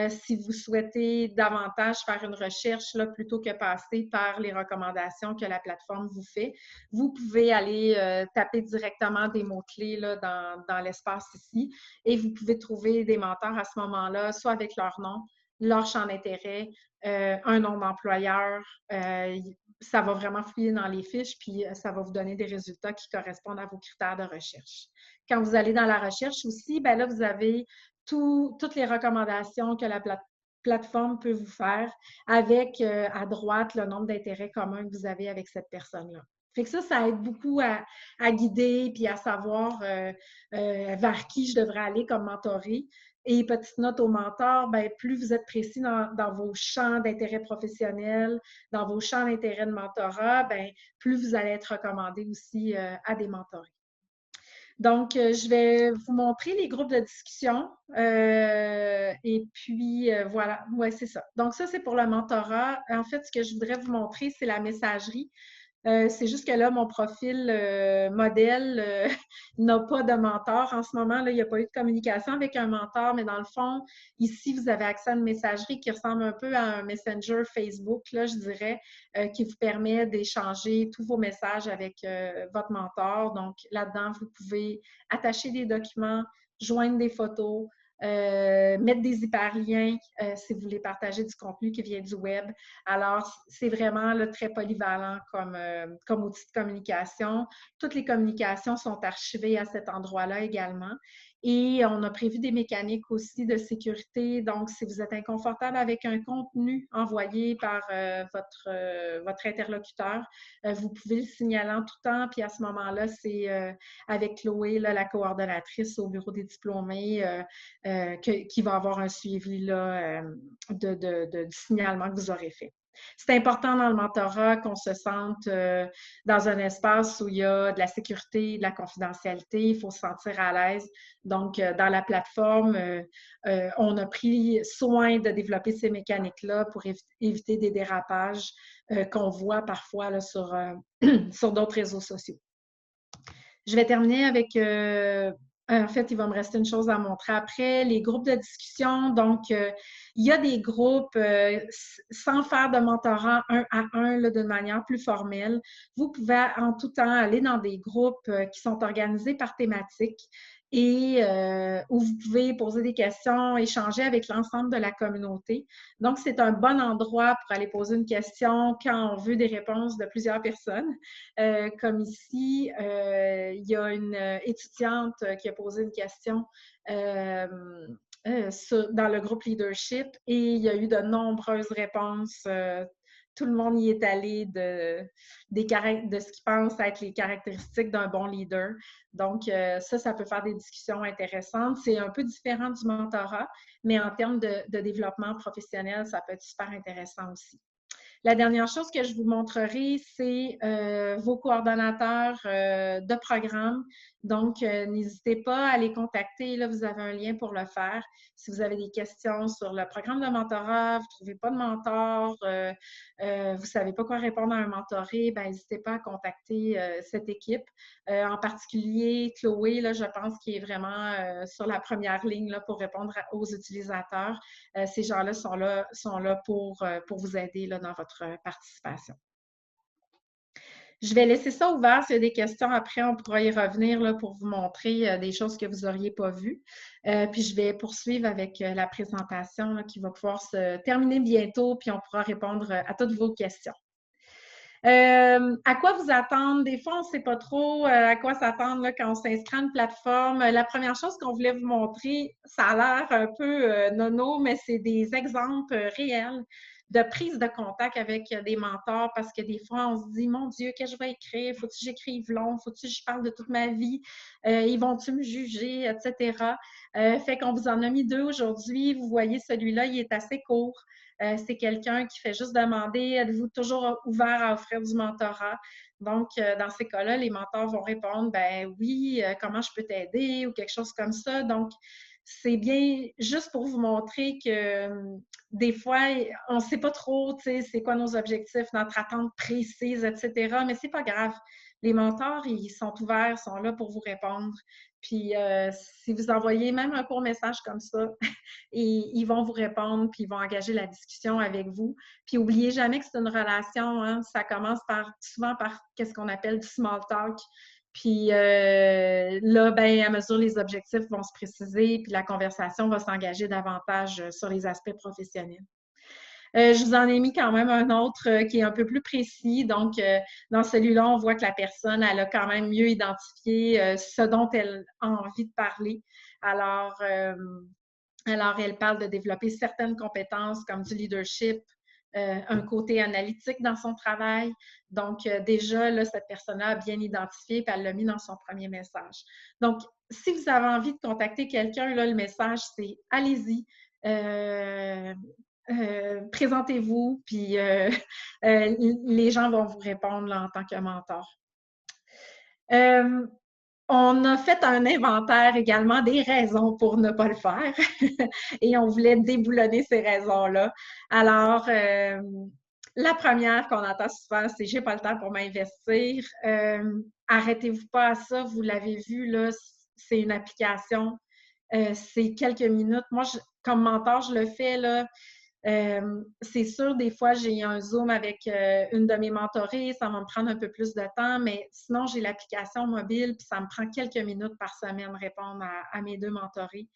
Si vous souhaitez davantage faire une recherche là, plutôt que passer par les recommandations que la plateforme vous fait, vous pouvez aller taper directement des mots-clés là, dans l'espace ici et vous pouvez trouver des mentors à ce moment-là, soit avec leur nom, leur champ d'intérêt, un nom d'employeur. Ça va vraiment fouiller dans les fiches, puis ça va vous donner des résultats qui correspondent à vos critères de recherche. Quand vous allez dans la recherche aussi, bien là, vous avez toutes les recommandations que la plateforme peut vous faire avec à droite le nombre d'intérêts communs que vous avez avec cette personne-là. Fait que ça aide beaucoup à guider puis à savoir vers qui je devrais aller comme mentoré. Et petite note au mentor, bien, plus vous êtes précis dans vos champs d'intérêt professionnel, dans vos champs d'intérêt de mentorat, bien, plus vous allez être recommandé aussi à des mentorés. Donc, je vais vous montrer les groupes de discussion. Et puis, voilà. Oui, c'est ça. Donc, ça, c'est pour le mentorat. En fait, ce que je voudrais vous montrer, c'est la messagerie. C'est juste que là, mon profil modèle n'a pas de mentor en ce moment. Là, il n'y a pas eu de communication avec un mentor, mais dans le fond, ici, vous avez accès à une messagerie qui ressemble un peu à un Messenger Facebook, là, je dirais, qui vous permet d'échanger tous vos messages avec votre mentor. Donc, là-dedans, vous pouvez attacher des documents, joindre des photos, mettre des hyperliens si vous voulez partager du contenu qui vient du web. Alors, c'est vraiment là, très polyvalent comme outil de communication. Toutes les communications sont archivées à cet endroit-là également. Et on a prévu des mécaniques aussi de sécurité. Donc, si vous êtes inconfortable avec un contenu envoyé par votre interlocuteur, vous pouvez le signaler en tout temps. Puis à ce moment-là, c'est avec Chloé, là, la coordonnatrice au bureau des diplômés, qui va avoir un suivi là, du signalement que vous aurez fait. C'est important dans le mentorat qu'on se sente dans un espace où il y a de la sécurité, de la confidentialité, il faut se sentir à l'aise. Donc, dans la plateforme, on a pris soin de développer ces mécaniques-là pour éviter des dérapages qu'on voit parfois là, sur d'autres réseaux sociaux. Je vais terminer avec en fait, il va me rester une chose à montrer après, les groupes de discussion. Donc, il y a des groupes sans faire de mentorat un à un de manière plus formelle. Vous pouvez en tout temps aller dans des groupes qui sont organisés par thématique et où vous pouvez poser des questions, échanger avec l'ensemble de la communauté. Donc, c'est un bon endroit pour aller poser une question quand on veut des réponses de plusieurs personnes. Comme ici, il y a une étudiante qui a posé une question dans le groupe leadership et il y a eu de nombreuses réponses. Tout le monde y est allé de ce qu'il pense être les caractéristiques d'un bon leader. Donc, ça peut faire des discussions intéressantes. C'est un peu différent du mentorat, mais en termes de développement professionnel, ça peut être super intéressant aussi. La dernière chose que je vous montrerai, c'est vos coordonnateurs de programme. Donc, n'hésitez pas à les contacter. Là, vous avez un lien pour le faire. Si vous avez des questions sur le programme de mentorat, vous ne trouvez pas de mentor, vous ne savez pas quoi répondre à un mentoré, ben, n'hésitez pas à contacter cette équipe. En particulier, Chloé, là, je pense qu'il est vraiment sur la première ligne là, pour répondre aux utilisateurs. Ces gens-là sont là pour vous aider là, dans votre participation. Je vais laisser ça ouvert. S'il y a des questions, après, on pourra y revenir là, pour vous montrer des choses que vous n'auriez pas vues. Puis, je vais poursuivre avec la présentation là, qui va pouvoir se terminer bientôt, puis on pourra répondre à toutes vos questions. À quoi vous attendre? Des fois, on ne sait pas trop à quoi s'attendre quand on s'inscrit à une plateforme. La première chose qu'on voulait vous montrer, ça a l'air un peu nono, mais c'est des exemples réels de prise de contact avec des mentors parce que des fois, on se dit, mon Dieu, qu'est-ce que je vais écrire? Faut-tu que j'écrive long? Faut-tu que je parle de toute ma vie? Ils vont-tu me juger? Etc. Fait qu'on vous en a mis 2 aujourd'hui. Vous voyez, celui-là, il est assez court. C'est quelqu'un qui fait juste demander, êtes-vous toujours ouvert à offrir du mentorat? Donc, dans ces cas-là, les mentors vont répondre, ben oui, comment je peux t'aider ou quelque chose comme ça. Donc, c'est bien juste pour vous montrer que des fois, on ne sait pas trop, tu sais, c'est quoi nos objectifs, notre attente précise, etc. Mais c'est pas grave. Les mentors, ils sont ouverts, sont là pour vous répondre. Puis, si vous envoyez même un court message comme ça, ils vont vous répondre, puis ils vont engager la discussion avec vous. Puis, n'oubliez jamais que c'est une relation, hein. Ça commence souvent par qu'est-ce qu'on appelle du small talk. Puis là, ben, à mesure les objectifs vont se préciser, puis la conversation va s'engager davantage sur les aspects professionnels. Je vous en ai mis quand même un autre qui est un peu plus précis. Donc, dans celui-là, on voit que la personne, elle a quand même mieux identifié ce dont elle a envie de parler. Alors, elle parle de développer certaines compétences comme du leadership, un côté analytique dans son travail. Donc, déjà, là, cette personne-là a bien identifié, puis elle l'a mis dans son premier message. Donc, si vous avez envie de contacter quelqu'un, là, le message, c'est « Allez-y ». Présentez-vous, puis les gens vont vous répondre là, en tant que mentor. On a fait un inventaire également des raisons pour ne pas le faire et on voulait déboulonner ces raisons-là. Alors, la première qu'on entend souvent, c'est « j'ai pas le temps pour m'investir ». Arrêtez-vous pas à ça, vous l'avez vu, là, c'est une application, c'est quelques minutes. Moi, comme mentor, je le fais, là. C'est sûr, des fois, j'ai un Zoom avec une de mes mentorées, ça va me prendre un peu plus de temps, mais sinon, j'ai l'application mobile, puis ça me prend quelques minutes par semaine répondre à mes 2 mentorées.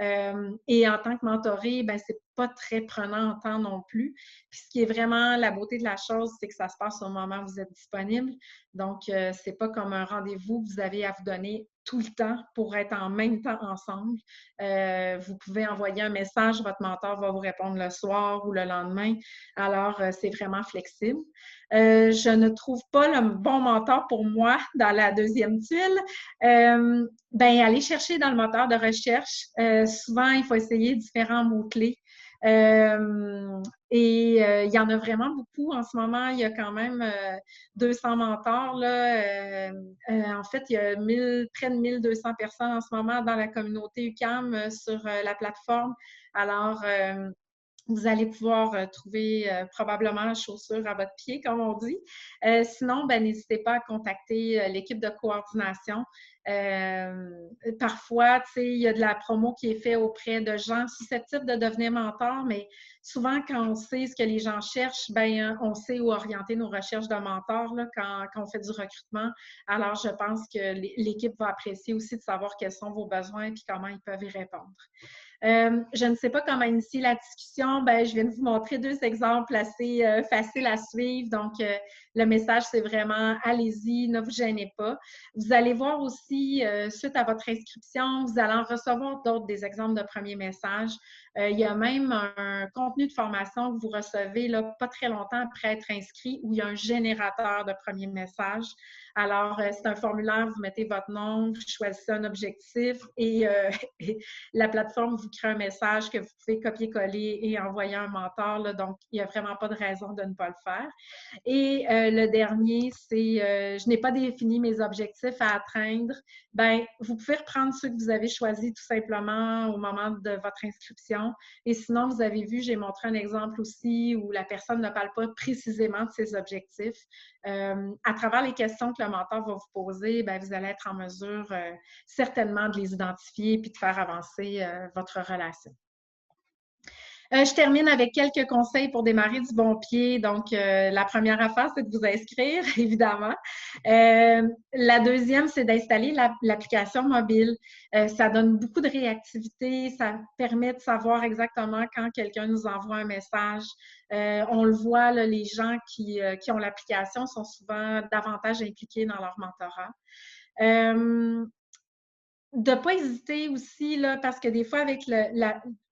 Et en tant que mentorée, ben c'est pas très prenant en temps non plus. Puis ce qui est vraiment la beauté de la chose, c'est que ça se passe au moment où vous êtes disponible. Donc, c'est pas comme un rendez-vous que vous avez à vous donner tout le temps pour être en même temps ensemble. Vous pouvez envoyer un message, votre mentor va vous répondre le soir ou le lendemain. Alors, c'est vraiment flexible. Je ne trouve pas le bon mentor pour moi dans la deuxième tuile. Ben, allez chercher dans le moteur de recherche. Souvent, il faut essayer différents mots-clés. Il y en a vraiment beaucoup en ce moment. Il y a quand même 200 mentors. Là. En fait, il y a près de 1200 personnes en ce moment dans la communauté UQAM sur la plateforme. Alors, vous allez pouvoir trouver probablement chaussures à votre pied, comme on dit. Sinon, ben, n'hésitez pas à contacter l'équipe de coordination. Parfois, tu sais, il y a de la promo qui est faite auprès de gens susceptibles de devenir mentors, mais souvent, quand on sait ce que les gens cherchent, ben, on sait où orienter nos recherches de mentors là, quand on fait du recrutement. Alors, je pense que l'équipe va apprécier aussi de savoir quels sont vos besoins et comment ils peuvent y répondre. Je ne sais pas comment initier la discussion. Ben, je viens de vous montrer 2 exemples assez faciles à suivre. Donc, le message, c'est vraiment « allez-y, ne vous gênez pas ». Vous allez voir aussi, suite à votre inscription, vous allez en recevoir d'autres, des exemples de premiers messages. Il y a même un contenu de formation que vous recevez là, pas très longtemps après être inscrit où il y a un générateur de premiers messages. Alors, c'est un formulaire, vous mettez votre nom, vous choisissez un objectif et la plateforme vous crée un message que vous pouvez copier-coller et envoyer à un mentor. Là, donc, il n'y a vraiment pas de raison de ne pas le faire. Et le dernier, c'est je n'ai pas défini mes objectifs à atteindre. Bien, vous pouvez reprendre ceux que vous avez choisis tout simplement au moment de votre inscription. Et sinon, vous avez vu, j'ai montré un exemple aussi où la personne ne parle pas précisément de ses objectifs. À travers les questions que le mentor va vous poser, bien, vous allez être en mesure certainement de les identifier et de faire avancer votre relation. Je termine avec quelques conseils pour démarrer du bon pied. Donc, la première affaire, c'est de vous inscrire, évidemment. La deuxième, c'est d'installer l'application mobile. Ça donne beaucoup de réactivité. Ça permet de savoir exactement quand quelqu'un nous envoie un message. On le voit, là, les gens qui ont l'application sont souvent davantage impliqués dans leur mentorat. De ne pas hésiter aussi, là, parce que des fois, avec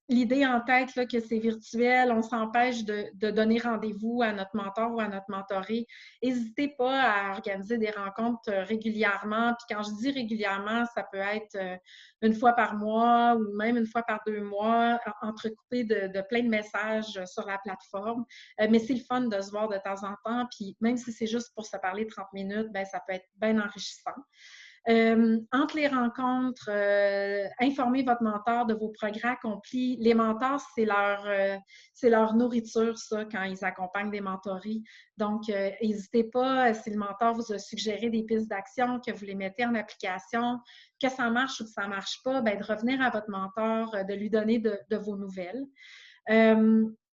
l'idée en tête là, que c'est virtuel, on s'empêche de donner rendez-vous à notre mentor ou à notre mentoré. N'hésitez pas à organiser des rencontres régulièrement. Puis quand je dis régulièrement, ça peut être une fois par mois ou même une fois par 2 mois, entrecoupé de plein de messages sur la plateforme. Mais c'est le fun de se voir de temps en temps. Puis même si c'est juste pour se parler 30 minutes, bien, ça peut être bien enrichissant. Entre les rencontres, informez votre mentor de vos progrès accomplis. Les mentors, c'est leur nourriture, ça, quand ils accompagnent des mentories. Donc, n'hésitez pas, si le mentor vous a suggéré des pistes d'action, que vous les mettez en application, que ça marche ou que ça ne marche pas, bien, de revenir à votre mentor, de lui donner de vos nouvelles.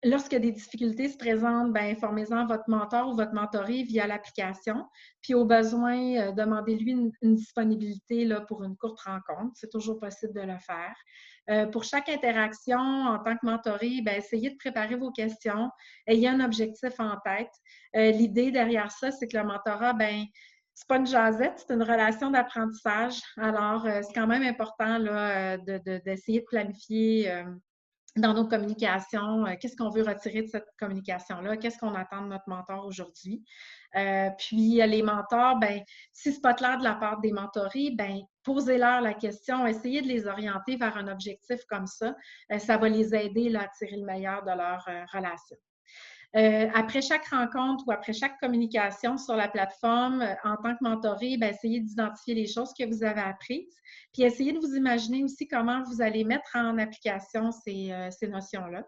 Lorsque des difficultés se présentent, bien, informez-en votre mentor ou votre mentoré via l'application. Puis, au besoin, demandez-lui une disponibilité là, pour une courte rencontre. C'est toujours possible de le faire. Pour chaque interaction, en tant que mentoré, bien, essayez de préparer vos questions. Ayez un objectif en tête. L'idée derrière ça, c'est que le mentorat, bien, c'est pas une jasette, c'est une relation d'apprentissage. Alors, c'est quand même important là, d'essayer de planifier dans nos communications, qu'est-ce qu'on veut retirer de cette communication-là, qu'est-ce qu'on attend de notre mentor aujourd'hui. Puis les mentors, ben, si ce n'est pas clair de la part des mentorés, ben, posez-leur la question, essayez de les orienter vers un objectif comme ça. Ça va les aider là, à tirer le meilleur de leur relation. Après chaque rencontre ou après chaque communication sur la plateforme, en tant que mentoré, bien, essayez d'identifier les choses que vous avez apprises, puis essayez de vous imaginer aussi comment vous allez mettre en application ces notions-là.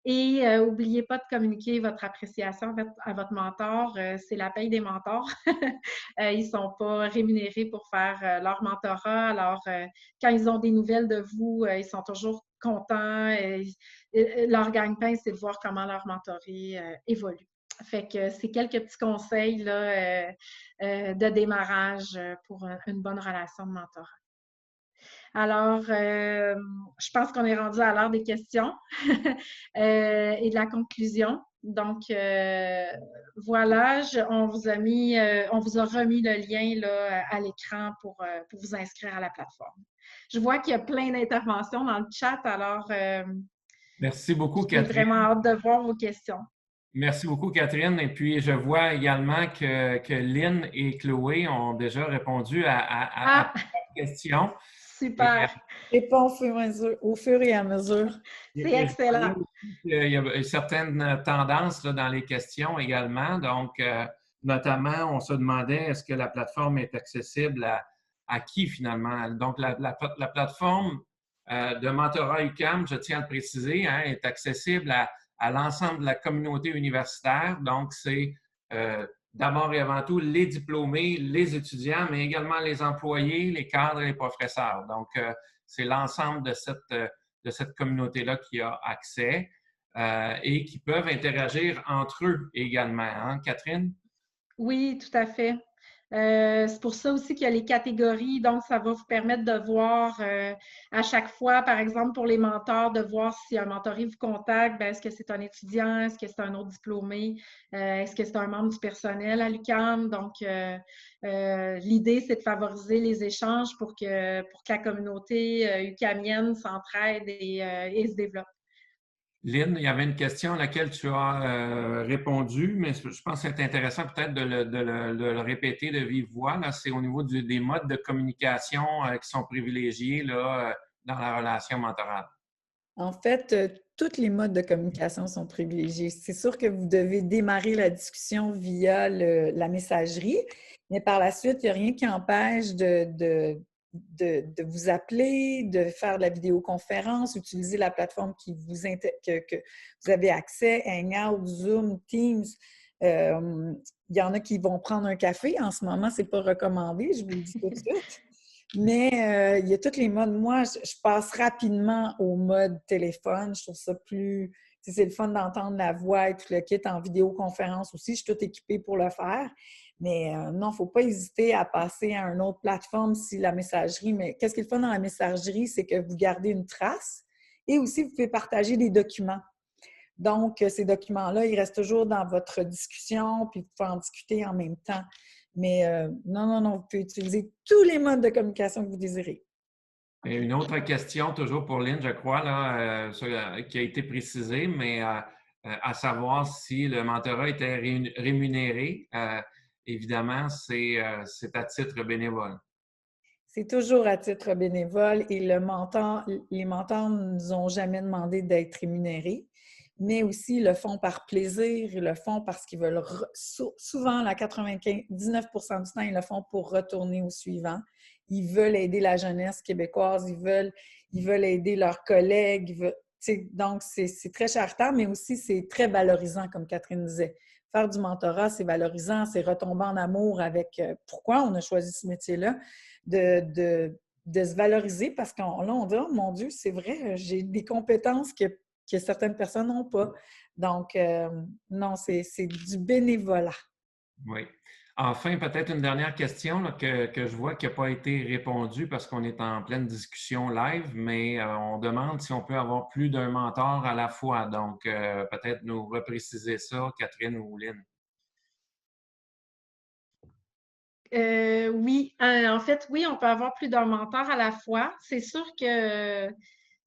Et n'oubliez pas de communiquer votre appréciation à votre mentor. C'est la paye des mentors. Ils ne sont pas rémunérés pour faire leur mentorat. Alors, quand ils ont des nouvelles de vous, ils sont toujours contents. Leur gagne-pain, c'est de voir comment leur mentoré évolue. Fait que c'est quelques petits conseils là, de démarrage pour une bonne relation de mentorat. Alors, je pense qu'on est rendu à l'heure des questions et de la conclusion. Donc, voilà, on vous a remis le lien là, à l'écran pour vous inscrire à la plateforme. Je vois qu'il y a plein d'interventions dans le chat, alors merci beaucoup, Catherine. J'ai vraiment hâte de voir vos questions. Merci beaucoup, Catherine. Et puis, je vois également que Lynn et Chloé ont déjà répondu à la question. Super. Réponds au fur et à mesure. C'est excellent. Il y a certaines tendances là, dans les questions également. Donc, notamment, on se demandait est-ce que la plateforme est accessible à qui finalement? Donc, la plateforme de mentorat UQAM, je tiens à le préciser, hein, est accessible à l'ensemble de la communauté universitaire. Donc, c'est d'abord et avant tout les diplômés, les étudiants, mais également les employés, les cadres et les professeurs. Donc, c'est l'ensemble de cette communauté-là qui a accès et qui peuvent interagir entre eux également. Hein, Catherine? Oui, tout à fait. C'est pour ça aussi qu'il y a les catégories. Donc, ça va vous permettre de voir à chaque fois, par exemple, pour les mentors, de voir si un mentoré vous contacte, est-ce que c'est un étudiant, est-ce que c'est un autre diplômé, est-ce que c'est un membre du personnel à l'UQAM. Donc, l'idée, c'est de favoriser les échanges pour que la communauté UQAMienne s'entraide et se développe. Lynn, il y avait une question à laquelle tu as répondu, mais je pense que c'est intéressant peut-être de le répéter de vive voix. C'est au niveau des modes de communication qui sont privilégiés là, dans la relation mentorale. En fait, tous les modes de communication sont privilégiés. C'est sûr que vous devez démarrer la discussion via la messagerie, mais par la suite, il n'y a rien qui empêche de vous appeler, de faire de la vidéoconférence, utiliser la plateforme que vous avez accès, Hangout, Zoom, Teams. Il y en a qui vont prendre un café. En ce moment, ce n'est pas recommandé, je vous le dis tout de suite. Mais il y a tous les modes. Moi, je passe rapidement au mode téléphone. Je trouve ça plus... C'est le fun d'entendre la voix et tout le kit en vidéoconférence aussi. Je suis toute équipée pour le faire. Mais non, il ne faut pas hésiter à passer à une autre plateforme si la messagerie... Mais qu'est-ce qui est le fun dans la messagerie? C'est que vous gardez une trace et aussi vous pouvez partager des documents. Donc, ces documents-là, ils restent toujours dans votre discussion puis vous pouvez en discuter en même temps. Mais non, vous pouvez utiliser tous les modes de communication que vous désirez. Et une autre question, toujours pour Lynn, je crois, là, qui a été précisée, mais à savoir si le mentorat était rémunéré. Évidemment, c'est à titre bénévole. C'est toujours à titre bénévole et les mentors ne nous ont jamais demandé d'être rémunérés, mais aussi ils le font par plaisir, ils le font parce qu'ils veulent, souvent, 19% du temps, ils le font pour retourner au suivant ils veulent aider la jeunesse québécoise, ils veulent aider leurs collègues. Donc, c'est très charitable, mais aussi c'est très valorisant, comme Catherine disait. Faire du mentorat, c'est valorisant, c'est retomber en amour avec pourquoi on a choisi ce métier-là, de se valoriser parce qu'on là, on dit « Oh mon Dieu, c'est vrai, j'ai des compétences que certaines personnes n'ont pas. » Donc, non, c'est du bénévolat. Oui. Enfin, peut-être une dernière question là, que je vois qui n'a pas été répondue parce qu'on est en pleine discussion live, mais on demande si on peut avoir plus d'un mentor à la fois. Donc, peut-être nous repréciser ça, Catherine ou Lynn. Oui, en fait, oui, on peut avoir plus d'un mentor à la fois. C'est sûr que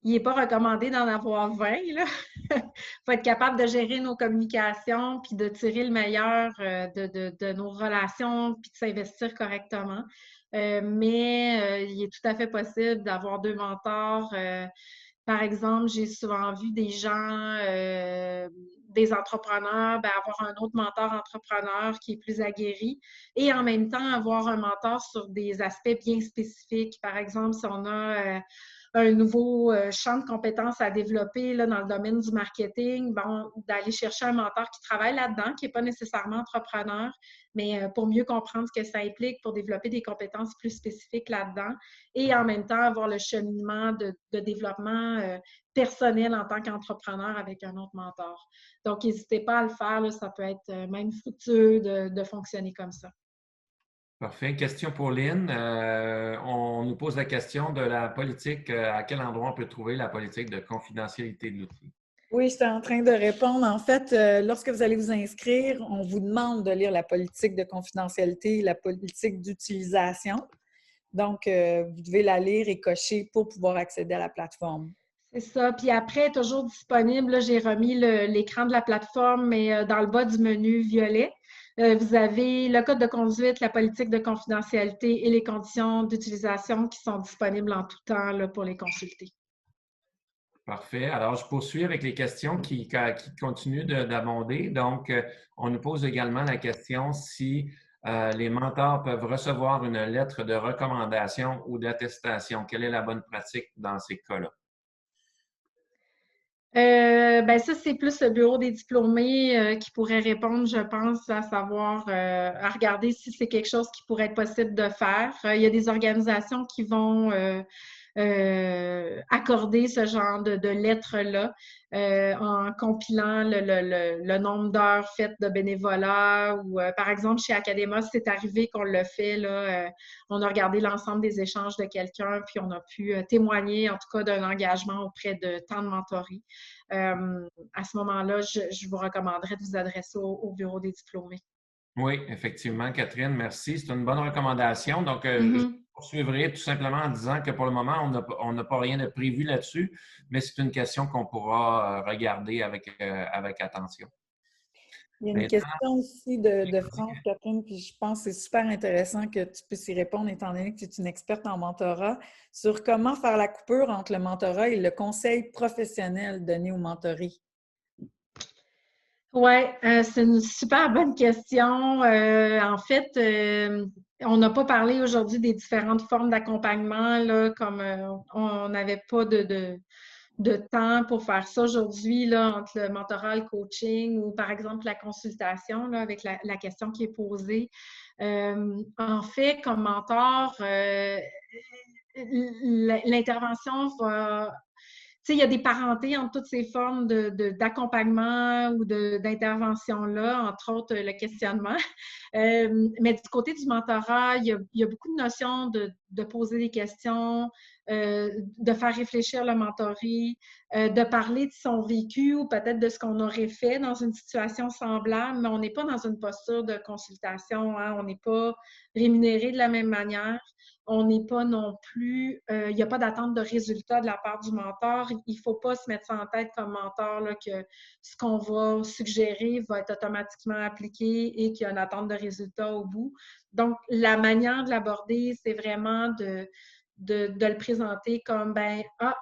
il n'est pas recommandé d'en avoir 20, là. Il faut être capable de gérer nos communications, puis de tirer le meilleur de nos relations, puis de s'investir correctement. Mais il est tout à fait possible d'avoir 2 mentors. Par exemple, j'ai souvent vu des gens, des entrepreneurs, avoir un autre mentor entrepreneur qui est plus aguerri et en même temps avoir un mentor sur des aspects bien spécifiques. Par exemple, si on a un nouveau champ de compétences à développer là, dans le domaine du marketing, bon, d'aller chercher un mentor qui travaille là-dedans, qui n'est pas nécessairement entrepreneur, mais pour mieux comprendre ce que ça implique pour développer des compétences plus spécifiques là-dedans et en même temps avoir le cheminement de développement personnel en tant qu'entrepreneur avec un autre mentor. Donc, n'hésitez pas à le faire, là, ça peut être même fructueux de fonctionner comme ça. Parfait. Question pour Lynn. On nous pose la question de la politique. À quel endroit on peut trouver la politique de confidentialité de l'outil? Oui, j'étais en train de répondre. En fait, lorsque vous allez vous inscrire, on vous demande de lire la politique de confidentialité, la politique d'utilisation. Donc, vous devez la lire et cocher pour pouvoir accéder à la plateforme. C'est ça. Puis après, toujours disponible, là, j'ai remis l'écran de la plateforme, mais dans le bas du menu violet, vous avez le code de conduite, la politique de confidentialité et les conditions d'utilisation qui sont disponibles en tout temps là, pour les consulter. Parfait. Alors, je poursuis avec les questions qui continuent d'abonder. Donc, on nous pose également la question si les mentors peuvent recevoir une lettre de recommandation ou d'attestation. Quelle est la bonne pratique dans ces cas-là? Ça, c'est plus le bureau des diplômés qui pourrait répondre, je pense, à savoir, à regarder si c'est quelque chose qui pourrait être possible de faire. Il y a des organisations qui vont accorder ce genre de lettres-là en compilant le nombre d'heures faites de bénévolat ou, par exemple, chez Academos, c'est arrivé qu'on l'a fait, là, on a regardé l'ensemble des échanges de quelqu'un, puis on a pu témoigner, en tout cas, d'un engagement auprès de tant de mentories. À ce moment-là, je vous recommanderais de vous adresser au bureau des diplômés. Oui, effectivement, Catherine, merci. C'est une bonne recommandation. Donc, je poursuivrai tout simplement en disant que pour le moment, on n'a pas rien de prévu là-dessus, mais c'est une question qu'on pourra regarder avec attention. Il y a une question aussi de France, Catherine, puis je pense que c'est super intéressant que tu puisses y répondre, étant donné que tu es une experte en mentorat, sur comment faire la coupure entre le mentorat et le conseil professionnel donné aux mentorés. Oui, c'est une super bonne question. En fait, on n'a pas parlé aujourd'hui des différentes formes d'accompagnement, là, comme on n'avait pas de temps pour faire ça aujourd'hui, là, entre le mentorat, le coaching ou par exemple la consultation, là, avec la question qui est posée. En fait, comme mentor, l'intervention va il y a des parentés entre toutes ces formes d'accompagnement ou d'intervention-là, entre autres le questionnement. Mais du côté du mentorat, il y a beaucoup de notions de poser des questions, de faire réfléchir le mentoré, de parler de son vécu ou peut-être de ce qu'on aurait fait dans une situation semblable, mais on n'est pas dans une posture de consultation, hein, on n'est pas rémunéré de la même manière. On n'est pas non plus, il n'y a pas d'attente de résultat de la part du mentor. Il ne faut pas se mettre ça en tête comme mentor là, que ce qu'on va suggérer va être automatiquement appliqué et qu'il y a une attente de résultat au bout. Donc, la manière de l'aborder, c'est vraiment de le présenter comme,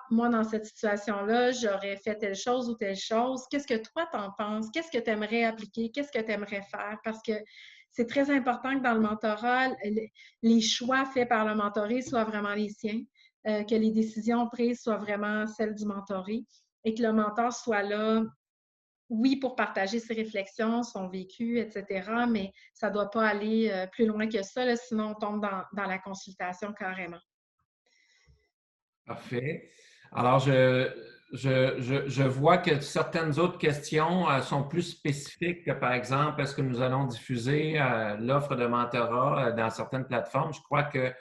moi, dans cette situation-là, j'aurais fait telle chose ou telle chose. Qu'est-ce que toi, t'en penses? Qu'est-ce que tu aimerais appliquer? Qu'est-ce que tu aimerais faire? Parce que c'est très important que dans le mentorat, les choix faits par le mentoré soient vraiment les siens, que les décisions prises soient vraiment celles du mentoré et que le mentor soit là, oui, pour partager ses réflexions, son vécu, etc., mais ça ne doit pas aller plus loin que ça, là, sinon on tombe dans la consultation carrément. Parfait. Alors, je vois que certaines autres questions sont plus spécifiques que, par exemple, est-ce que nous allons diffuser l'offre de mentorat dans certaines plateformes? Je crois que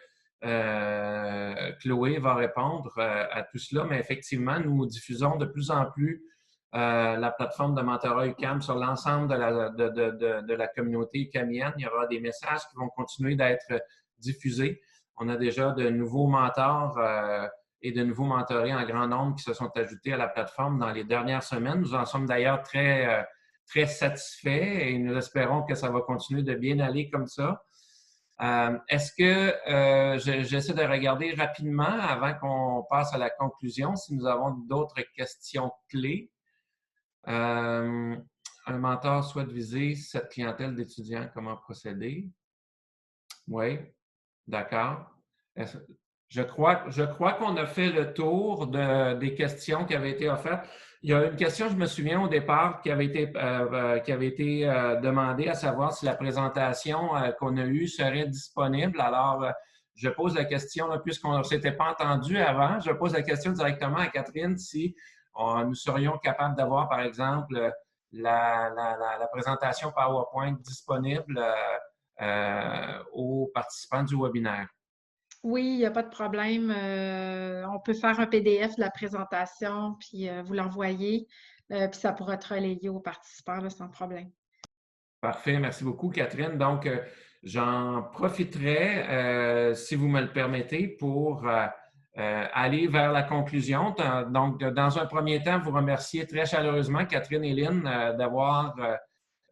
Chloé va répondre à tout cela, mais effectivement, nous diffusons de plus en plus la plateforme de mentorat UQAM sur l'ensemble de la communauté UQAMienne. Il y aura des messages qui vont continuer d'être diffusés. On a déjà de nouveaux mentors et de nouveaux mentorés en grand nombre qui se sont ajoutés à la plateforme dans les dernières semaines. Nous en sommes d'ailleurs très satisfaits et nous espérons que ça va continuer de bien aller comme ça. Est-ce que j'essaie de regarder rapidement avant qu'on passe à la conclusion si nous avons d'autres questions clés? Un mentor souhaite viser cette clientèle d'étudiants, comment procéder? Oui, d'accord. Je crois qu'on a fait le tour des questions qui avaient été offertes. Il y a une question, je me souviens au départ, qui avait été demandée, à savoir si la présentation qu'on a eue serait disponible. Alors, je pose la question, puisqu'on ne s'était pas entendu avant, je pose la question directement à Catherine si nous serions capables d'avoir, par exemple, la présentation PowerPoint disponible aux participants du webinaire. Oui, il n'y a pas de problème. On peut faire un PDF de la présentation, puis vous l'envoyer, puis ça pourra être relayé aux participants là, sans problème. Parfait, merci beaucoup, Catherine. Donc, j'en profiterai, si vous me le permettez, pour aller vers la conclusion. Donc, dans un premier temps, vous remercier très chaleureusement, Catherine et Lynn, d'avoir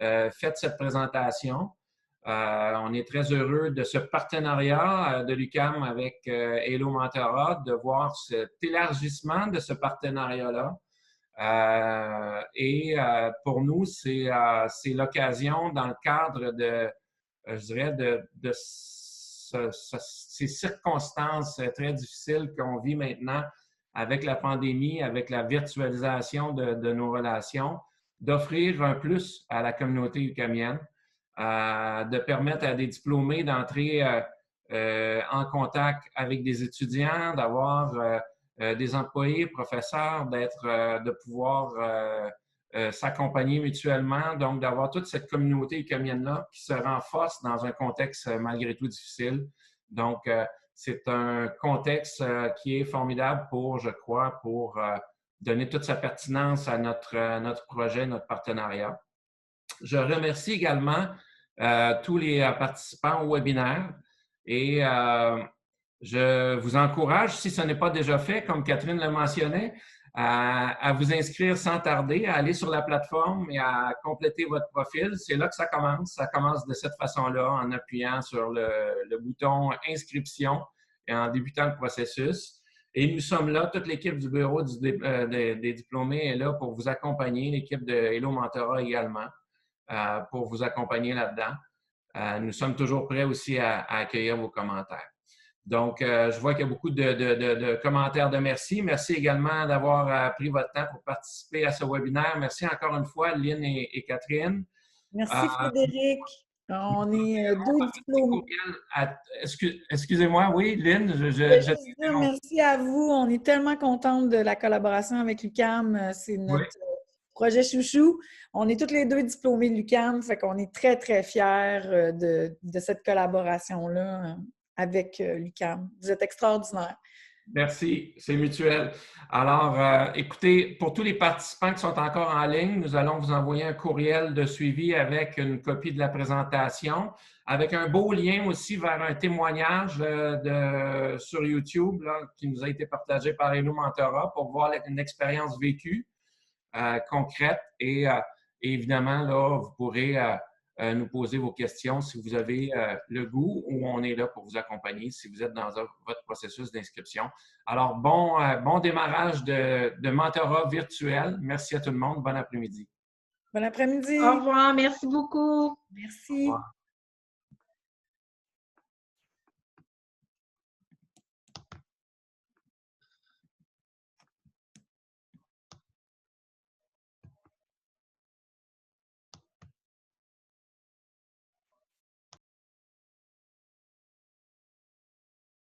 fait cette présentation. On est très heureux de ce partenariat de l'UQAM avec Hello Mentorat, de voir cet élargissement de ce partenariat-là. Pour nous, c'est l'occasion, dans le cadre de, je dirais, de ces circonstances très difficiles qu'on vit maintenant avec la pandémie, avec la virtualisation de nos relations, d'offrir un plus à la communauté UQAMienne, de permettre à des diplômés d'entrer en contact avec des étudiants, d'avoir des employés, professeurs, de pouvoir s'accompagner mutuellement, donc d'avoir toute cette communauté UQAMienne-là qui se renforce dans un contexte malgré tout difficile. Donc, c'est un contexte qui est formidable je crois, pour donner toute sa pertinence à notre projet, notre partenariat. Je remercie également tous les participants au webinaire et je vous encourage, si ce n'est pas déjà fait, comme Catherine le mentionnait, à vous inscrire sans tarder, à aller sur la plateforme et à compléter votre profil. C'est là que ça commence. Ça commence de cette façon-là, en appuyant sur le bouton « Inscription » et en débutant le processus. Et nous sommes là, toute l'équipe du bureau des diplômés est là pour vous accompagner, l'équipe de Hello Mentorat également, pour vous accompagner là-dedans. Nous sommes toujours prêts aussi à accueillir vos commentaires. Donc, je vois qu'il y a beaucoup de commentaires de merci. Merci également d'avoir pris votre temps pour participer à ce webinaire. Merci encore une fois, Lynn et Catherine. Merci, Frédéric. On est deux diplômés. Excusez-moi, oui, Lynn. Merci à vous. On est tellement contents de la collaboration avec l'UQAM. C'est notre projet chouchou. On est toutes les deux diplômés de l'UQAM, fait qu'on est très, très fiers de cette collaboration-là avec l'UQAM. Vous êtes extraordinaires. Merci, c'est mutuel. Alors, écoutez, pour tous les participants qui sont encore en ligne, nous allons vous envoyer un courriel de suivi avec une copie de la présentation, avec un beau lien aussi vers un témoignage sur YouTube là, qui nous a été partagé par Hello Mentorat pour voir une expérience vécue concrète et évidemment, là, vous pourrez nous poser vos questions si vous avez le goût ou on est là pour vous accompagner si vous êtes dans votre processus d'inscription. Alors, bon démarrage de mentorat virtuel. Merci à tout le monde. Bon après-midi. Bon après-midi. Au revoir. Merci beaucoup. Merci. Au revoir.